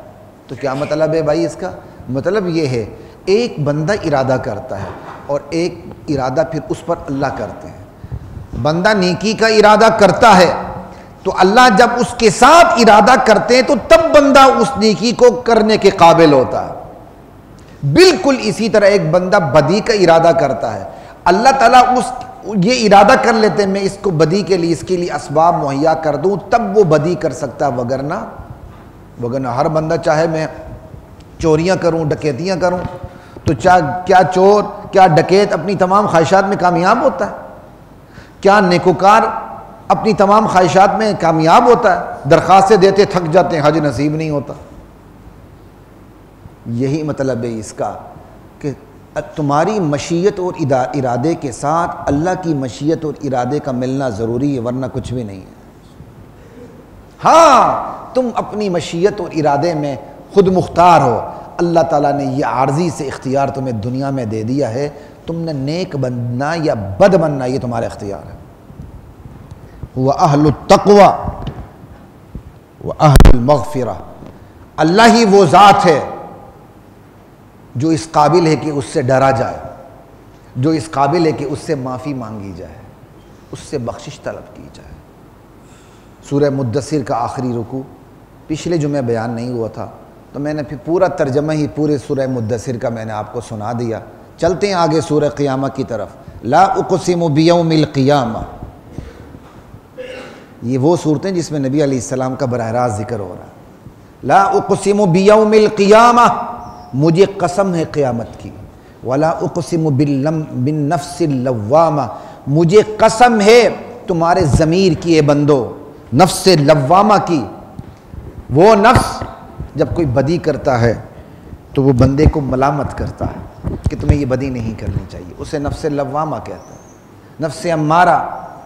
تو کیا مطلب ہے بھائی اس کا؟ مطلب یہ ہے ایک بندہ ارادہ کرتا ہے اور ایک ارادہ پھر اس پر اللہ کرتے ہیں۔ بندہ نیکی کا ارادہ کرتا ہے تو اللہ جب اس کے ساتھ ارادہ کرتے ہیں تو تب بندہ اس نیکی کو کرنے کے قابل ہوتا ہے۔ بالکل اسی طرح ایک بندہ بدی کا ارادہ کرتا ہے، اللہ تعالیٰ یہ ارادہ کر لیتے ہیں میں اس کو بدی کے لیے، اس کے لیے اسباب مہیا کر دوں تب وہ بدی کر سکتا، وگرنہ ہر بندہ چاہے میں چوریاں کروں، ڈکیتیاں کروں، تو کیا چور، کیا ڈکیت اپنی تمام خواہشات میں کامیاب ہوتا ہے؟ کیا نیکوکار اپنی تمام خواہشات میں کامیاب ہوتا ہے؟ درخواستیں دیتے تھک جاتے ہیں، حج نصیب نہیں ہوتا۔ یہی مطلب ہے اس کا کہ تمہاری مشیت اور ارادے کے ساتھ اللہ کی مشیت اور ارادے کا ملنا ضروری ہے، ورنہ کچھ بھی نہیں ہے۔ ہاں تم اپنی مشیت اور ارادے میں خود مختار ہو، اللہ تعالیٰ نے یہ عارضی سے اختیار تمہیں دنیا میں دے دیا ہے، تم نے نیک بننا یا بد بننا یہ تمہارا اختیار ہے۔ وَأَهْلُ التَّقْوَى وَأَهْلُ الْمَغْفِرَةِ، اللہ ہی وہ ذات ہے جو اس قابل ہے کہ اس سے ڈرا جائے، جو اس قابل ہے کہ اس سے معافی مانگی جائے، اس سے بخشش طلب کی جائے۔ سورہ مدثر کا آخری رکوع پچھلے جمعے بیان نہیں ہوا تھا، تو میں نے پھر پورا ترجمہ ہی پورے سورہ مدثر کا میں نے آپ کو سنا دیا۔ چلتے ہیں آگے سورہ قیامہ کی طرف۔ لا اقسم بیوم القیامہ، یہ وہ صورتیں جس میں نبی علیہ السلام کا براہ راست ذکر ہو رہا ہے۔ لا اقسم بیوم القیامہ، مجھے قسم ہے قیامت کی۔ ولا اقسم بالنفس اللوامہ، مجھے قسم ہے تمہارے ضمیر کی اے بندو، نفس لوامہ کی۔ وہ نفس جب کوئی بدی کرتا ہے تو وہ بندے کو ملامت کرتا ہے کہ تمہیں یہ بدی نہیں کرنی چاہیے، اسے نفس لوامہ کہتا ہے۔ نفس امارہ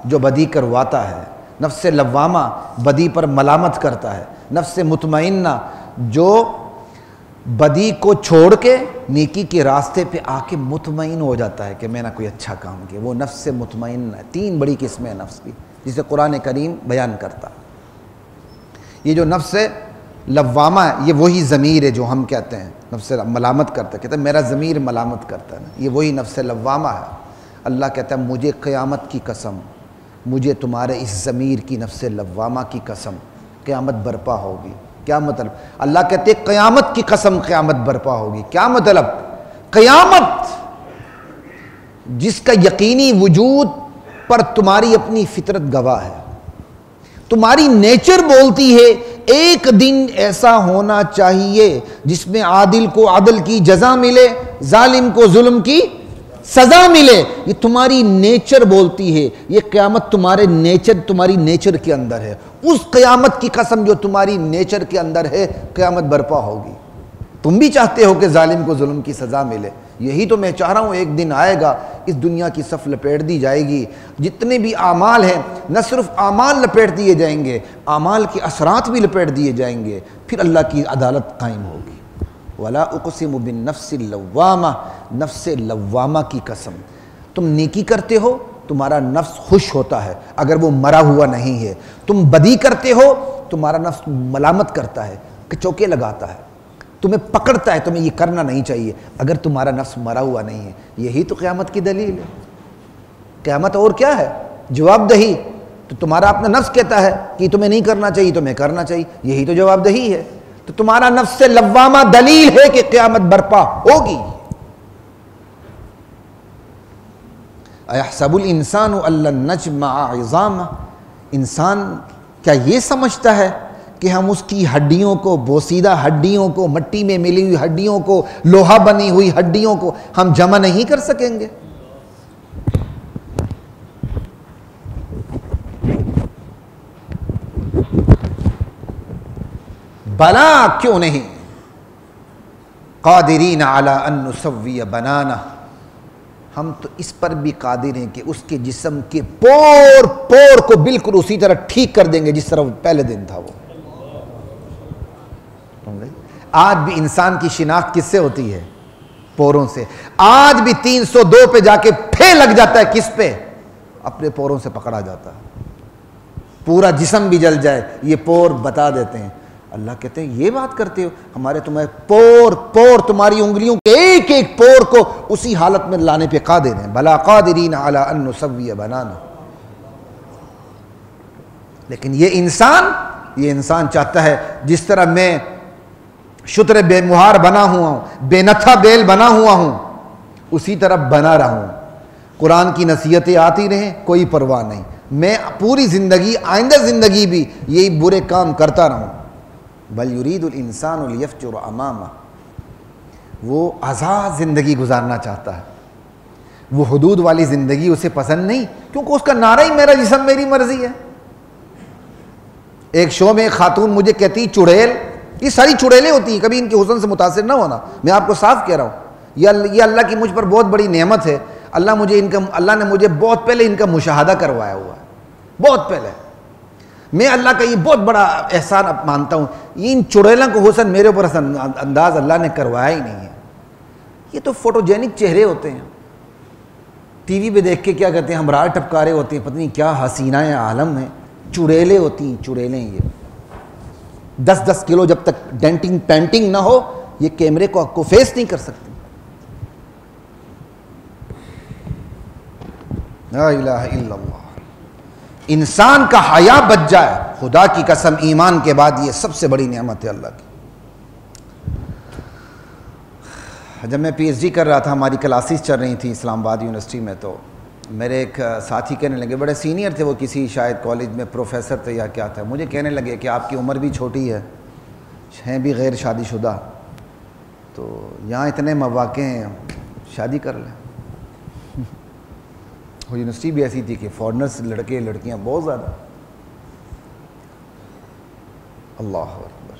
جو بدی کرواتا ہے، نفس لوامہ بدی پر ملامت کرتا ہے، نفس مطمئنہ جو بدی کو چھوڑ کے نیکی کے راستے پہ آ کے مطمئن ہو جاتا ہے کہ میں نے کوئی اچھا کام کیا، وہ نفس مطمئنہ ہے۔ تین بڑی قسمیں نفس کی جسے قرآن کریم بیان کرتا ہے۔ یہ جو نفس لوامہ ہے یہ وہی ضمیر ہے جو ہم کہتے ہیں نفس ملامت کرتا ہے، کہتا ہے میرا ضمیر ملامت کرتا ہے نا، یہ وہی نفس لوامہ ہے۔ اللہ کہتا ہے مجھے قیامت کی قسم، مجھے تمہارے اس ضمیر کی نفس لوامہ کی قسم، قیامت برپا ہوگی۔ کیا مطلب؟ اللہ کہتے ہیں قیامت کی قسم قیامت برپا ہوگی۔ کیا مطلب؟ قیامت جس کا یقینی وجود پر تمہاری اپنی فطرت گواہ ہے، تمہاری نیچر بولتی ہے ایک دن ایسا ہونا چاہیے جس میں عادل کو عدل کی جزا ملے، ظالم کو ظلم کی سزا ملے، یہ تمہاری نیچر بولتی ہے۔ یہ قیامت تمہارے نیچر، تمہاری نیچر کے اندر ہے۔ اس قیامت کی قسم جو تمہاری نیچر کے اندر ہے، قیامت برپا ہوگی۔ تم بھی چاہتے ہو کہ ظالم کو ظلم کی سزا ملے، یہی تو میں چاہ رہا ہوں۔ ایک دن آئے گا، اس دنیا کی صف لپیٹ دی جائے گی، جتنے بھی اعمال ہیں نہ صرف اعمال لپیٹ دیے جائیں گے، اعمال کے اثرات بھی لپیٹ دیے جائیں گے، پھر اللہ کی عدالت قائم ہوگی۔ ولا اقسم بالنفس اللوامہ، نفس لوامہ کی قسم۔ تم نیکی کرتے ہو تمہارا نفس خوش ہوتا ہے اگر وہ مرا ہوا نہیں ہے، تم بدی کرتے ہو تمہارا نفس ملامت کرتا ہے، چوکے لگاتا ہے، تمہیں پکڑتا ہے تمہیں یہ کرنا نہیں چاہیے اگر تمہارا نفس مرا ہوا نہیں ہے۔ یہی تو قیامت کی دلیل ہے۔ قیامت اور کیا ہے؟ جواب دہی۔ تو تمہارا اپنا نفس کہتا ہے کہ تمہیں نہیں کرنا چاہیے، تمہیں کرنا چاہیے، یہی تو جواب دہی ہے۔ تو تمہارا نفس لوامہ دلیل ہے کہ قیامت برپا ہوگی۔ اَيَحْسَبُ الْإِنسَانُ أَن لَّن نَّجْمَعَ عِظَامَهُ، انسان کیا یہ سمجھتا ہے کہ ہم اس کی ہڈیوں کو، بوسیدہ ہڈیوں کو، مٹی میں ملی ہوئی ہڈیوں کو، لوہا بنی ہوئی ہڈیوں کو ہم جمع نہیں کر سکیں گے؟ بلا کیوں نہیں، قادرین علی ان نسوی بنانہ، ہم تو اس پر بھی قادر ہیں کہ اس کے جسم کے پور پور کو بالکل اسی طرح ٹھیک کر دیں گے جس طرح پہلے دن تھا وہ۔ آج بھی انسان کی شناخت کس سے ہوتی ہے؟ پوروں سے۔ آج بھی 302 پہ جا کے پھے لگ جاتا ہے، کس پہ؟ اپنے پوروں سے پکڑا جاتا ہے۔ پورا جسم بھی جل جائے یہ پور بتا دیتے ہیں۔ اللہ کہتے ہیں یہ بات کرتے ہو، ہمارے تمہیں پور پور، تمہاری انگلیوں کے ایک ایک پور کو اسی حالت میں لانے پہ قادر ہیں۔ بلا قادرین علی ان نسوی بنانہ۔ لیکن یہ انسان چاہتا ہے جس طرح میں شتر بے مہار بنا ہوا ہوں، بے نتھا بیل بنا ہوا ہوں، اسی طرح بنا رہا ہوں۔ قرآن کی نصیحتیں آتی رہیں، کوئی پرواہ نہیں، میں پوری زندگی، آئندہ زندگی بھی یہی برے کام کرتا رہوں۔ بل یرید الانسان لیفجر امامہ، وہ آزاد زندگی گزارنا چاہتا ہے، وہ حدود والی زندگی اسے پسند نہیں، کیونکہ اس کا نعرہ ہی میرا جسم میری مرضی ہے۔ ایک شو میں ایک خاتون مجھے کہتی چڑیل، یہ ساری چڑیلیں ہوتی ہیں، کبھی ان کے حسن سے متاثر نہ ہونا، میں آپ کو صاف کہہ رہا ہوں، یہ اللہ کی مجھ پر بہت بڑی نعمت ہے۔ اللہ نے مجھے بہت پہلے ان کا مشاہدہ کروایا ہوا ہے، بہت پہلے۔ میں اللہ کا یہ بہت بڑا احسان مانتا ہوں، ان چڑیلوں کو حسن میرے اوپر حسن انداز اللہ نے کروایا ہی نہیں ہے۔ یہ تو فوٹوجینک چہرے ہوتے ہیں، ٹی وی پہ دیکھ کے کیا کہتے ہیں ہمراہ ٹپکارے ہوتے ہیں، پتہ نہیں کیا حسینہ عالم ہے، چڑیلیں ہوتی ہیں، چڑیلیں۔ یہ 10 کلو جب تک ڈینٹنگ پینٹنگ نہ ہو یہ کیمرے کو فیس نہیں کر سکتی۔ لا الہ الا اللہ۔ انسان کا حیا بچ جائے، خدا کی قسم ایمان کے بعد یہ سب سے بڑی نعمت ہے اللہ کی۔ جب میں پی ایچ ڈی کر رہا تھا، ہماری کلاسز چل رہی تھیں اسلام آباد یونیورسٹی میں، تو میرے ایک ساتھی کہنے لگے، بڑے سینئر تھے وہ، کسی شاید کالج میں پروفیسر تھے یا کیا تھا، مجھے کہنے لگے کہ آپ کی عمر بھی چھوٹی ہے، ہیں بھی غیر شادی شدہ، تو یہاں اتنے مواقع ہیں، شادی کر لیں۔ وہ یونیورسٹی بھی ایسی تھی کہ فارنرز لڑکے لڑکیاں بہت زیادہ۔ اللہ اکبر۔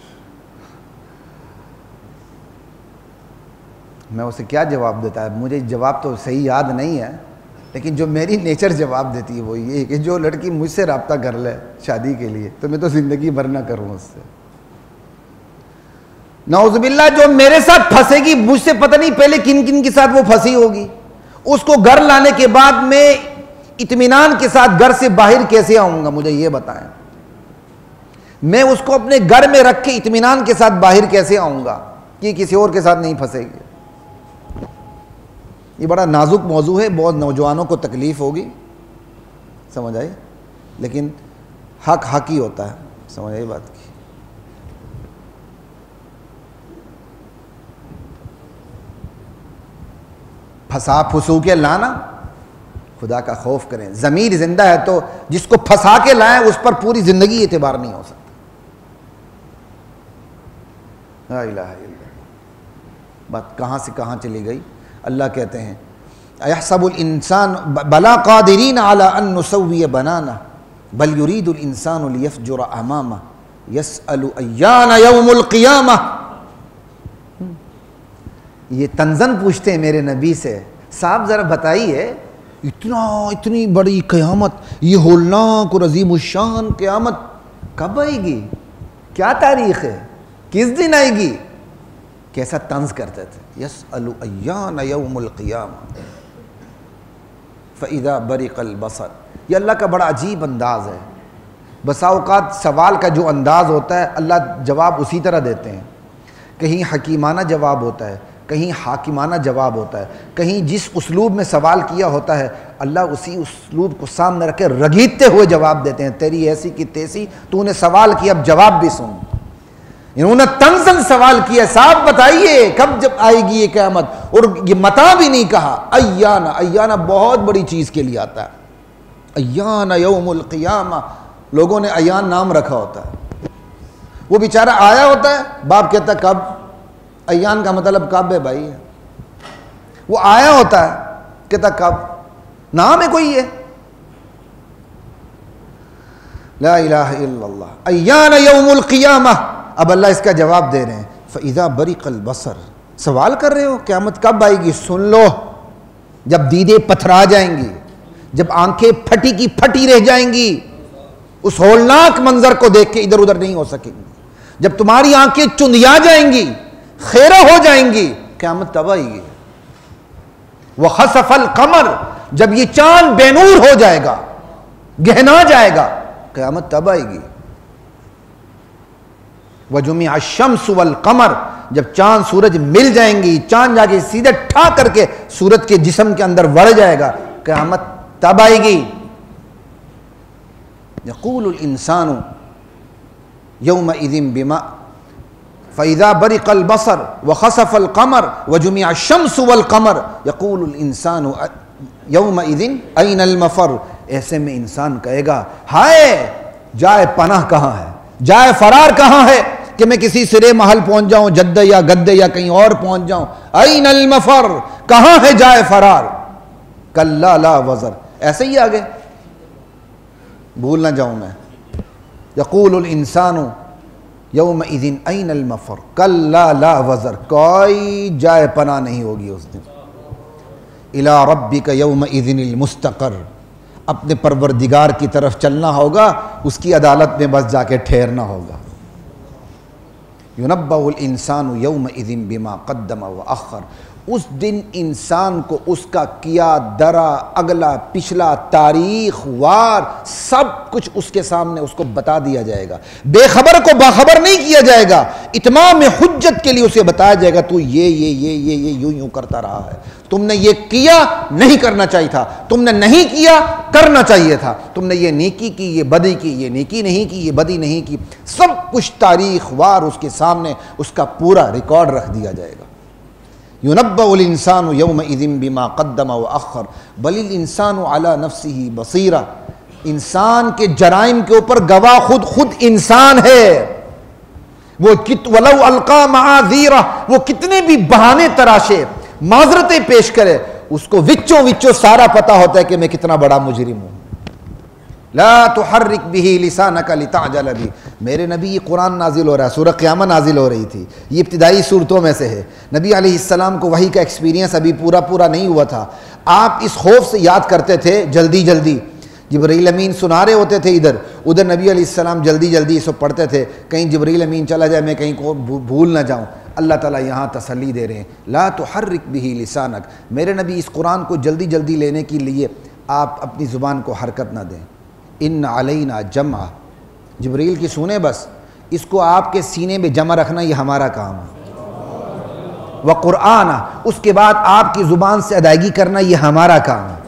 میں اسے کیا جواب دیتا ہے، مجھے جواب تو صحیح یاد نہیں ہے، لیکن جو میری نیچر جواب دیتی ہے وہ یہ کہ جو لڑکی مجھ سے رابطہ کر لے شادی کے لیے تو میں تو زندگی بھر نہ کروں اس سے۔ نعوذ باللہ جو میرے ساتھ پھنسے گی، مجھ سے پتہ نہیں پہلے کن کن کے ساتھ وہ پھنسی ہوگی، اس کو گھر لانے کے بعد میں اطمینان کے ساتھ گھر سے باہر کیسے آؤں گا، مجھے یہ بتائیں۔ میں اس کو اپنے گھر میں رکھ کے اطمینان کے ساتھ باہر کیسے آؤں گا کہ کسی اور کے ساتھ نہیں پھنسے گی۔ یہ بڑا نازک موضوع ہے، بہت نوجوانوں کو تکلیف ہوگی، سمجھ آئی، لیکن حق حق ہی ہوتا ہے، سمجھ آئی بات کی۔ پھنسا پھسو کے لانا، خدا کا خوف کریں۔ ضمیر زندہ ہے تو جس کو پھنسا کے لائیں اس پر پوری زندگی اعتبار نہیں ہو سکتا۔ لا الہ الا اللہ۔ بات کہاں سے کہاں چلی گئی؟ اللہ کہتے ہیں ایحسب الانسان بلا قادرین علی ان نسوی بنانہ بل یرید الانسان لیفجر امامہ یسأل ایان یوم القیامہ۔ یہ تنزن پوچھتے ہیں میرے نبی سے، صاحب ذرا بتائیے اتنی بڑی قیامت، یہ ہولناک اور عظیم الشان قیامت کب آئے گی؟ کیا تاریخ ہے؟ کس دن آئے گی؟ کیسا طنز کرتے تھے، یسأل ایان یوم القیامہ فاذا برق البصر۔ یہ اللہ کا بڑا عجیب انداز ہے، بسا اوقات سوال کا جو انداز ہوتا ہے اللہ جواب اسی طرح دیتے ہیں، کہیں حکیمانہ جواب ہوتا ہے، کہیں حاکمانہ جواب ہوتا ہے، کہیں جس اسلوب میں سوال کیا ہوتا ہے اللہ اسی اسلوب کو سامنے رکھ کے رگیدتے ہوئے جواب دیتے ہیں، تیری ایسی کی تیسی، تو نے سوال کیا اب جواب بھی سن۔ انہوں نے تنزن سوال کیا، صاحب بتائیے کب جب آئے گی یہ قیامت، اور یہ متا بھی نہیں کہا، ایانا، ایانا بہت بڑی چیز کے لیے آتا ہے، ایانا یوم القیامہ، لوگوں نے ایان نام رکھا ہوتا ہے، وہ بیچارہ آیا ہوتا ہے، باپ کہتا ہے کب، ایان کا مطلب کب ہے بھائی، وہ آیا ہوتا ہے کہتا کب، نام ہے کوئی ہے، لا الہ الا اللہ۔ ایان یوم القیامہ، اب اللہ اس کا جواب دے رہے ہیں، فاذا برق البصر، سوال کر رہے ہو قیامت کب آئے گی، سن لو، جب دیدے پتھرا جائیں گی، جب آنکھیں پھٹی کی پھٹی رہ جائیں گی، اس ہولناک منظر کو دیکھ کے ادھر ادھر نہیں ہو سکیں گی، جب تمہاری آنکھیں چندیا جائیں گی، خیرہ ہو جائیں گی، قیامت تب آئے گی۔ وخسف القمر، جب یہ چاند بے نور ہو جائے گا، گہنا جائے گا، قیامت تب آئے گی۔ وجمع الشمس والقمر، جب چاند سورج مل جائیں گی، چاند جا کے سیدھے ٹھا کر کے سورج کے جسم کے اندر وڑ جائے گا، قیامت تب آئے گی۔ یقول الانسان یومئذ بما فَإِذَا بَرِقَ الْبَصَرُ وَخَسَفَ الْقَمَرُ وَجُمِعَ الشَّمْسُ وَالْقَمَرُ يَقُولُ الْإِنسَانُ يَوْمَئِذٍ أَيْنَ الْمَفَرُّ۔ ایسے میں انسان کہے گا ہائے جائے پناہ کہاں ہے، جائے فرار کہاں ہے کہ میں کسی سرے محل پہنچ جاؤں، جدہ یا گدے یا کہیں اور پہنچ جاؤں، أَيْنَ الْمَفَرُّ، کہاں ہے جائے فرار، كَلَّا لَا وَزَرَ، ایسے ہی آگے بھول نہ جاؤں میں، يَقُولُ الْإِنسَانُ یومئذ این المفر کلا لا وزر، کوئی جائے پناہ نہیں ہوگی اس دن، الی ربک یومئذ المستقر، اپنے پروردگار کی طرف چلنا ہوگا، اس کی عدالت میں بس جا کے ٹھہرنا ہوگا۔ يُنَبَّأُ الْإِنسَانُ يَوْمَئِذٍ بِمَا قَدَّمَ وَأَخَّرَ، اس دن انسان کو اس کا کیا درا اگلا پچھلا تاریخ وار سب کچھ اس کے سامنے اس کو بتا دیا جائے گا۔ بے خبر کو باخبر نہیں کیا جائے گا، اتمام حجت کے لیے اسے بتایا جائے گا تو یہ یوں کرتا رہا ہے، تم نے یہ کیا نہیں کرنا چاہیے تھا، تم نے نہیں کیا کرنا چاہیے تھا، تم نے یہ نیکی کی یہ بدی کی، یہ نیکی نہیں کی یہ بدی نہیں کی، سب کچھ تاریخ وار اس کے سامنے اس کا پورا ریکارڈ رکھ دیا جائے گا۔ يُنَبَّأُ الْإِنسَانُ يَوْمَئِذٍ بِمَا قَدَّمَ وَأَخَّرَ بَلِ الْإِنسَانُ عَلَى نَفْسِهِ بَصِيرًا، انسان کے جرائم کے اوپر گواہ خود انسان ہے۔ وہ وَلَوْ أَلْقَى مَعَاذِيرَهُ، وہ کتنے بھی بہانے تراشے، معذرتیں پیش کرے، اس کو وچوں سارا پتا ہوتا ہے کہ میں کتنا بڑا مجرم ہوں۔ لا تحرک به لسانک لتعجل به، میرے نبی یہ قرآن نازل ہو رہا ہے، سورہ قیامہ نازل ہو رہی تھی، یہ ابتدائی صورتوں میں سے ہے۔ نبی علیہ السلام کو وحی کا ایکسپیرینس ابھی پورا نہیں ہوا تھا، آپ اس خوف سے یاد کرتے تھے جلدی جبرائیل امین سنا رہے ہوتے تھے ادھر نبی علیہ السلام جلدی اس کو پڑھتے تھے، کہیں جبرائیل امین چلا جائے میں کہیں کو بھول نہ جاؤں۔ اللہ تعالیٰ یہاں تسلی دے رہے ہیں، لا تحرک به لسانک، میرے نبی اس قرآن کو جلدی لینے کے لیے آپ اپنی زبان کو حرکت نہ دیں۔ ان علینا جمع، جبرائیل کی سنیں بس، اس کو آپ کے سینے میں جمع رکھنا یہ ہمارا کام ہے۔ وقرآن، اس کے بعد آپ کی زبان سے ادائیگی کرنا یہ ہمارا کام ہے۔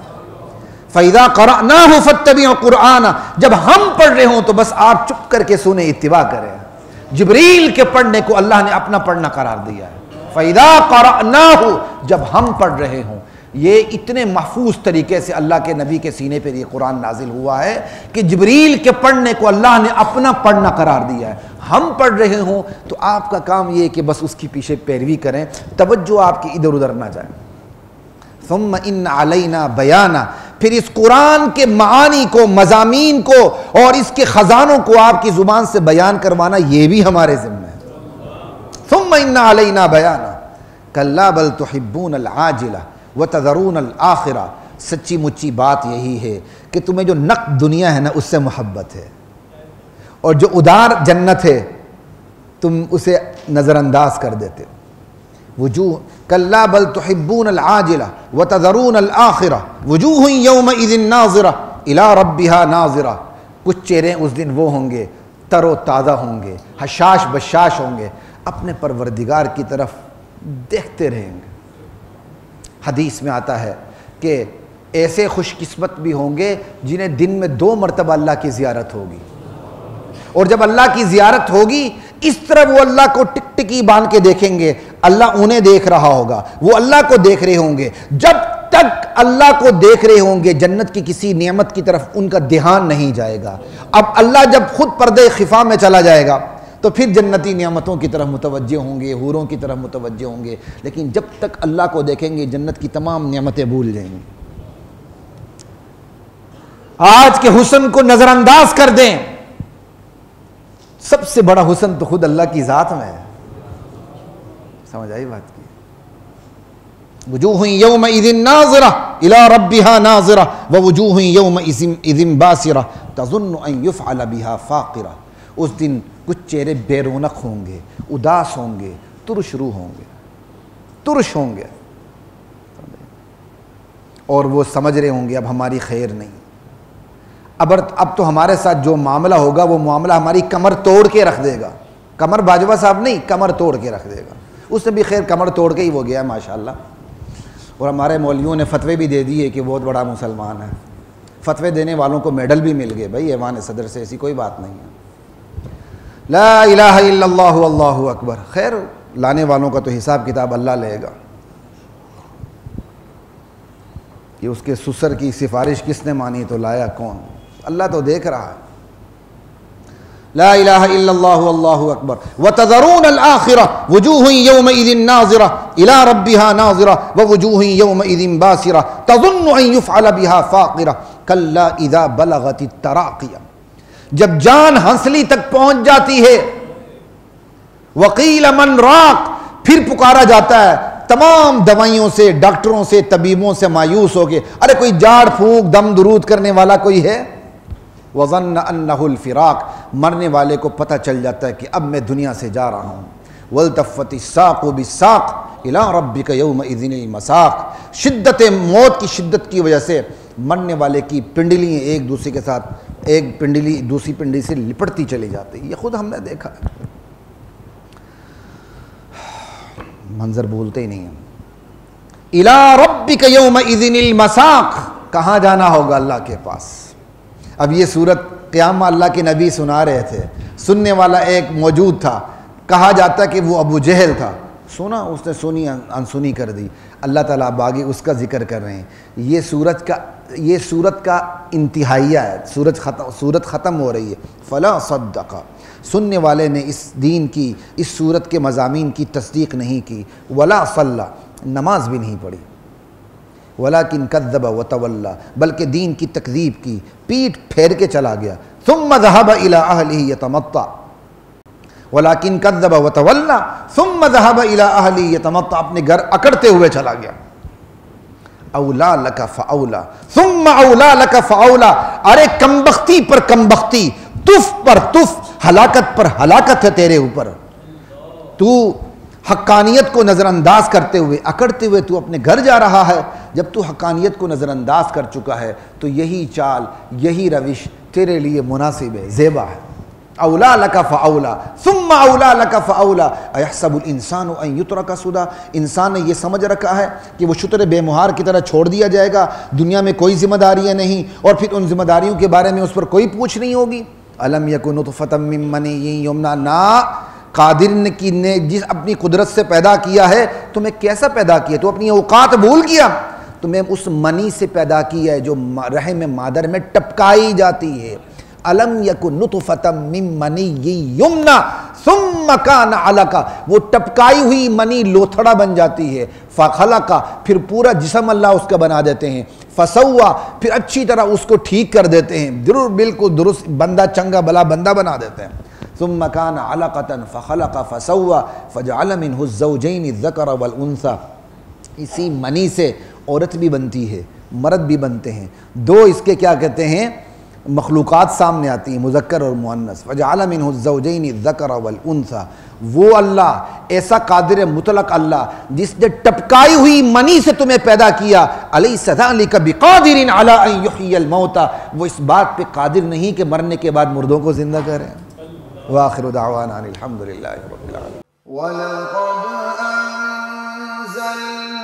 فَإِذَا قَرَأْنَاهُ فَاتَّبِعْ قُرْآنَ، جب ہم پڑھ رہے ہوں تو بس آپ چپ کر کے سنیں، اتباع کریں۔ جبریل کے پڑھنے کو اللہ نے اپنا پڑھنا قرار دیا ہے۔ فَإِذَا قَرَأْنَاهُ، جب ہم پڑھ رہے ہوں، یہ اتنے محفوظ طریقے سے اللہ کے نبی کے سینے پر یہ قرآن نازل ہوا ہے کہ جبریل کے پڑھنے کو اللہ نے اپنا پڑھنا قرار دیا ہے۔ ہم پڑھ رہے ہوں تو آپ کا کام یہ ہے کہ بس اس کی پیچھے پیروی کریں، توجہ آپ کی ادھر ادھر نہ جائے۔ ثم ان علینا بیانا، پھر اس قرآن کے معانی کو، مضامین کو اور اس کے خزانوں کو آپ کی زبان سے بیان کروانا یہ بھی ہمارے ذمہ ہے۔ ثم ان علینا بیانا کلا بل تحبون العاجلہ وتذرون الآخرہ، سچی مچی بات یہی ہے کہ تمہیں جو نقد دنیا ہے نا اس سے محبت ہے، اور جو ادار جنت ہے تم اسے نظر انداز کر دیتے۔ وجوہ کلا بل تحبون العاجلہ وتذرون الآخرہ وجوہ یومئذ ناظرہ الی ربہا ناظرہ، کچھ چہرے اس دن وہ ہوں گے تر و تازہ ہوں گے، حشاش بشاش ہوں گے، اپنے پروردگار کی طرف دیکھتے رہیں گے۔ حدیث میں آتا ہے کہ ایسے خوش قسمت بھی ہوں گے جنہیں دن میں 2 مرتبہ اللہ کی زیارت ہوگی، اور جب اللہ کی زیارت ہوگی اس طرح وہ اللہ کو ٹکٹکی باندھ کے دیکھیں گے، اللہ انہیں دیکھ رہا ہوگا، وہ اللہ کو دیکھ رہے ہوں گے۔ جب تک اللہ کو دیکھ رہے ہوں گے جنت کی کسی نعمت کی طرف ان کا دھیان نہیں جائے گا۔ اب اللہ جب خود پردے خفا میں چلا جائے گا تو پھر جنتی نعمتوں کی طرف متوجہ ہوں گے، حوروں کی طرف متوجہ ہوں گے، لیکن جب تک اللہ کو دیکھیں گے جنت کی تمام نعمتیں بھول جائیں گے۔ آج کے حسن کو نظر انداز کر دیں، سب سے بڑا حسن تو خود اللہ کی ذات میں ہے۔ سمجھ آئی بات کی؟ وجوہ یومئذ ناظرہ الی ربہا ناظرہ ووجوہ یومئذ باسرہ تظن ان یفعل بہا فاقرہ، اس دن کچھ چہرے بے رونق ہوں گے، اداس ہوں گے، ترش روح ہوں گے، ترش ہوں گے، اور وہ سمجھ رہے ہوں گے اب ہماری خیر نہیں، اب تو ہمارے ساتھ جو معاملہ ہوگا وہ معاملہ ہماری کمر توڑ کے رکھ دے گا۔ کمر باجوہ صاحب نہیں، کمر توڑ کے رکھ دے گا۔ اس نے بھی خیر کمر توڑ کے ہی وہ گیا ماشاءاللہ، اور ہمارے مولویوں نے فتوے بھی دے دیے کہ بہت بڑا مسلمان ہے، فتوے دینے والوں کو میڈل بھی مل گئے بھائی ایوان صدر سے، ایسی کوئی بات نہیں ہے۔ لا الہ الا اللہ واللہ اکبر، خیر لانے والوں کا تو حساب کتاب اللہ لے گا کہ اس کے سسر کی سفارش کس نے مانی تو لایا کون، اللہ تو دیکھ رہا ہے۔ لا الہ الا اللہ واللہ اکبر وتذرون الآخرہ وجوہ یومئذ ناظرہ الی ربہا ناظرہ ووجوہ یومئذ باسرہ تظن ان یفعل بہا فاقرہ کلا اذا بلغت التراقیہ، جب جان ہنسلی تک پہنچ جاتی ہے، وقیل من راق، پھر پکارا جاتا ہے تمام دوائیوں سے، ڈاکٹروں سے، طبیبوں سے مایوس ہو کے، ارے کوئی جاڑ پھونک دم درود کرنے والا کوئی ہے؟ وَظَنَّ أَنَّهُ الْفِرَاقُ، مرنے والے کو پتہ چل جاتا ہے کہ اب میں دنیا سے جا رہا ہوں۔ وَالْتَفَّتِ السَّاقُ بِالسَّاقِ إِلَىٰ رَبِّكَ يَوْمَئِذٍ الْمَسَاقُ، شدت موت کی شدت کی وجہ سے مرنے والے کی پنڈلیاں ایک دوسرے کے ساتھ، ایک پنڈلی دوسری پنڈلی سے لپٹتی چلی جاتی، یہ خود ہم نے دیکھا ہے، منظر بولتے ہی نہیں ہیں۔ إِلَىٰ رَبِّكَ يَوْمَئِذٍ الْمَسَاقُ، کہاں جانا ہوگا؟ اللہ کے پاس۔ اب یہ صورت قیامہ اللہ کے نبی سنا رہے تھے، سننے والا ایک موجود تھا، کہا جاتا کہ وہ ابو جہل تھا، سنا، اس نے سنی انسنی کر دی۔ اللہ تعالیٰ اب آگے اس کا ذکر کر رہے ہیں۔ یہ سورت کا انتہائیہ ہے، سورت ختم ہو رہی ہے۔ فلا صدق، سننے والے نے اس دین کی، اس سورت کے مضامین کی تصدیق نہیں کی، ولا صلی، نماز بھی نہیں پڑھی، ولیکن کذب وتولی، بلکہ دین کی تکذیب کی، پیٹ پھیر کے چلا گیا۔ ثم ذهب الى اهله يتمطع، ولیکن کذب وتولی ثم ذهب الى اهله يتمطع، اپنے گھر اکڑتے ہوئے چلا گیا۔ اولا لک فاولا ثم اولا لک فاولا، ارے کمبختی پر کمبختی، تف پر تف، ہلاکت پر ہلاکت ہے تیرے اوپر۔ تو حقانیت کو نظر انداز کرتے ہوئے، اکڑتے ہوئے تو اپنے گھر جا رہا ہے۔ جب تو حقانیت کو نظر انداز کر چکا ہے تو یہی چال، یہی روش تیرے لیے مناسب ہے، زیبا ہے۔ اولا لک فاولا ثم اولا لک فاولا ایحسب الانسان ان یترک سدی، انسان نے یہ سمجھ رکھا ہے کہ وہ شتر بے مہار کی طرح چھوڑ دیا جائے گا، دنیا میں کوئی ذمہ داریاں نہیں، اور پھر ان ذمہ داریوں کے بارے میں اس پر کوئی پوچھ نہیں ہوگی۔ الم یکن نطفۃ من منی یمنی، نا، قادر نے جس اپنی قدرت سے پیدا کیا ہے، تمہیں کیسا پیدا کیا؟ تو اپنی اوقات بھول گیا؟ تمہیں اس منی سے پیدا کیا ہے جو رحم مادر میں ٹپکائی جاتی ہے۔ الم یکن نطفۃ من منی یمنی ثم کان علقہ، وہ ٹپکائی ہوئی منی لوتھڑا بن جاتی ہے۔ فخلق، پھر پورا جسم اللہ اس کا بنا دیتے ہیں۔ فسوا، پھر اچھی طرح اس کو ٹھیک کر دیتے ہیں، بالکل درست بندہ، چنگا بلا بندہ بنا دیتے ہیں۔ ثم كان علقة فخلق فسوى فجعل منه الزوجين الذكر والانثى، اسی منی سے عورت بھی بنتی ہے، مرد بھی بنتے ہیں، دو اس کے کیا کہتے ہیں مخلوقات سامنے آتی ہیں، مذکر اور مؤنث۔ فجعل منه الزوجين الذكر والانثى، وہ اللہ ایسا قادر مطلق اللہ جس نے ٹپکائی ہوئی منی سے تمہیں پیدا کیا۔ الیس ذلک بقادر علی ان یحیی الموتى، وہ اس بات پہ قادر نہیں کہ مرنے کے بعد مردوں کو زندہ کرے۔ وآخر دعوانا الحمد للہ رب العالمین۔ وَلَقَدْ أَنزَلْنَا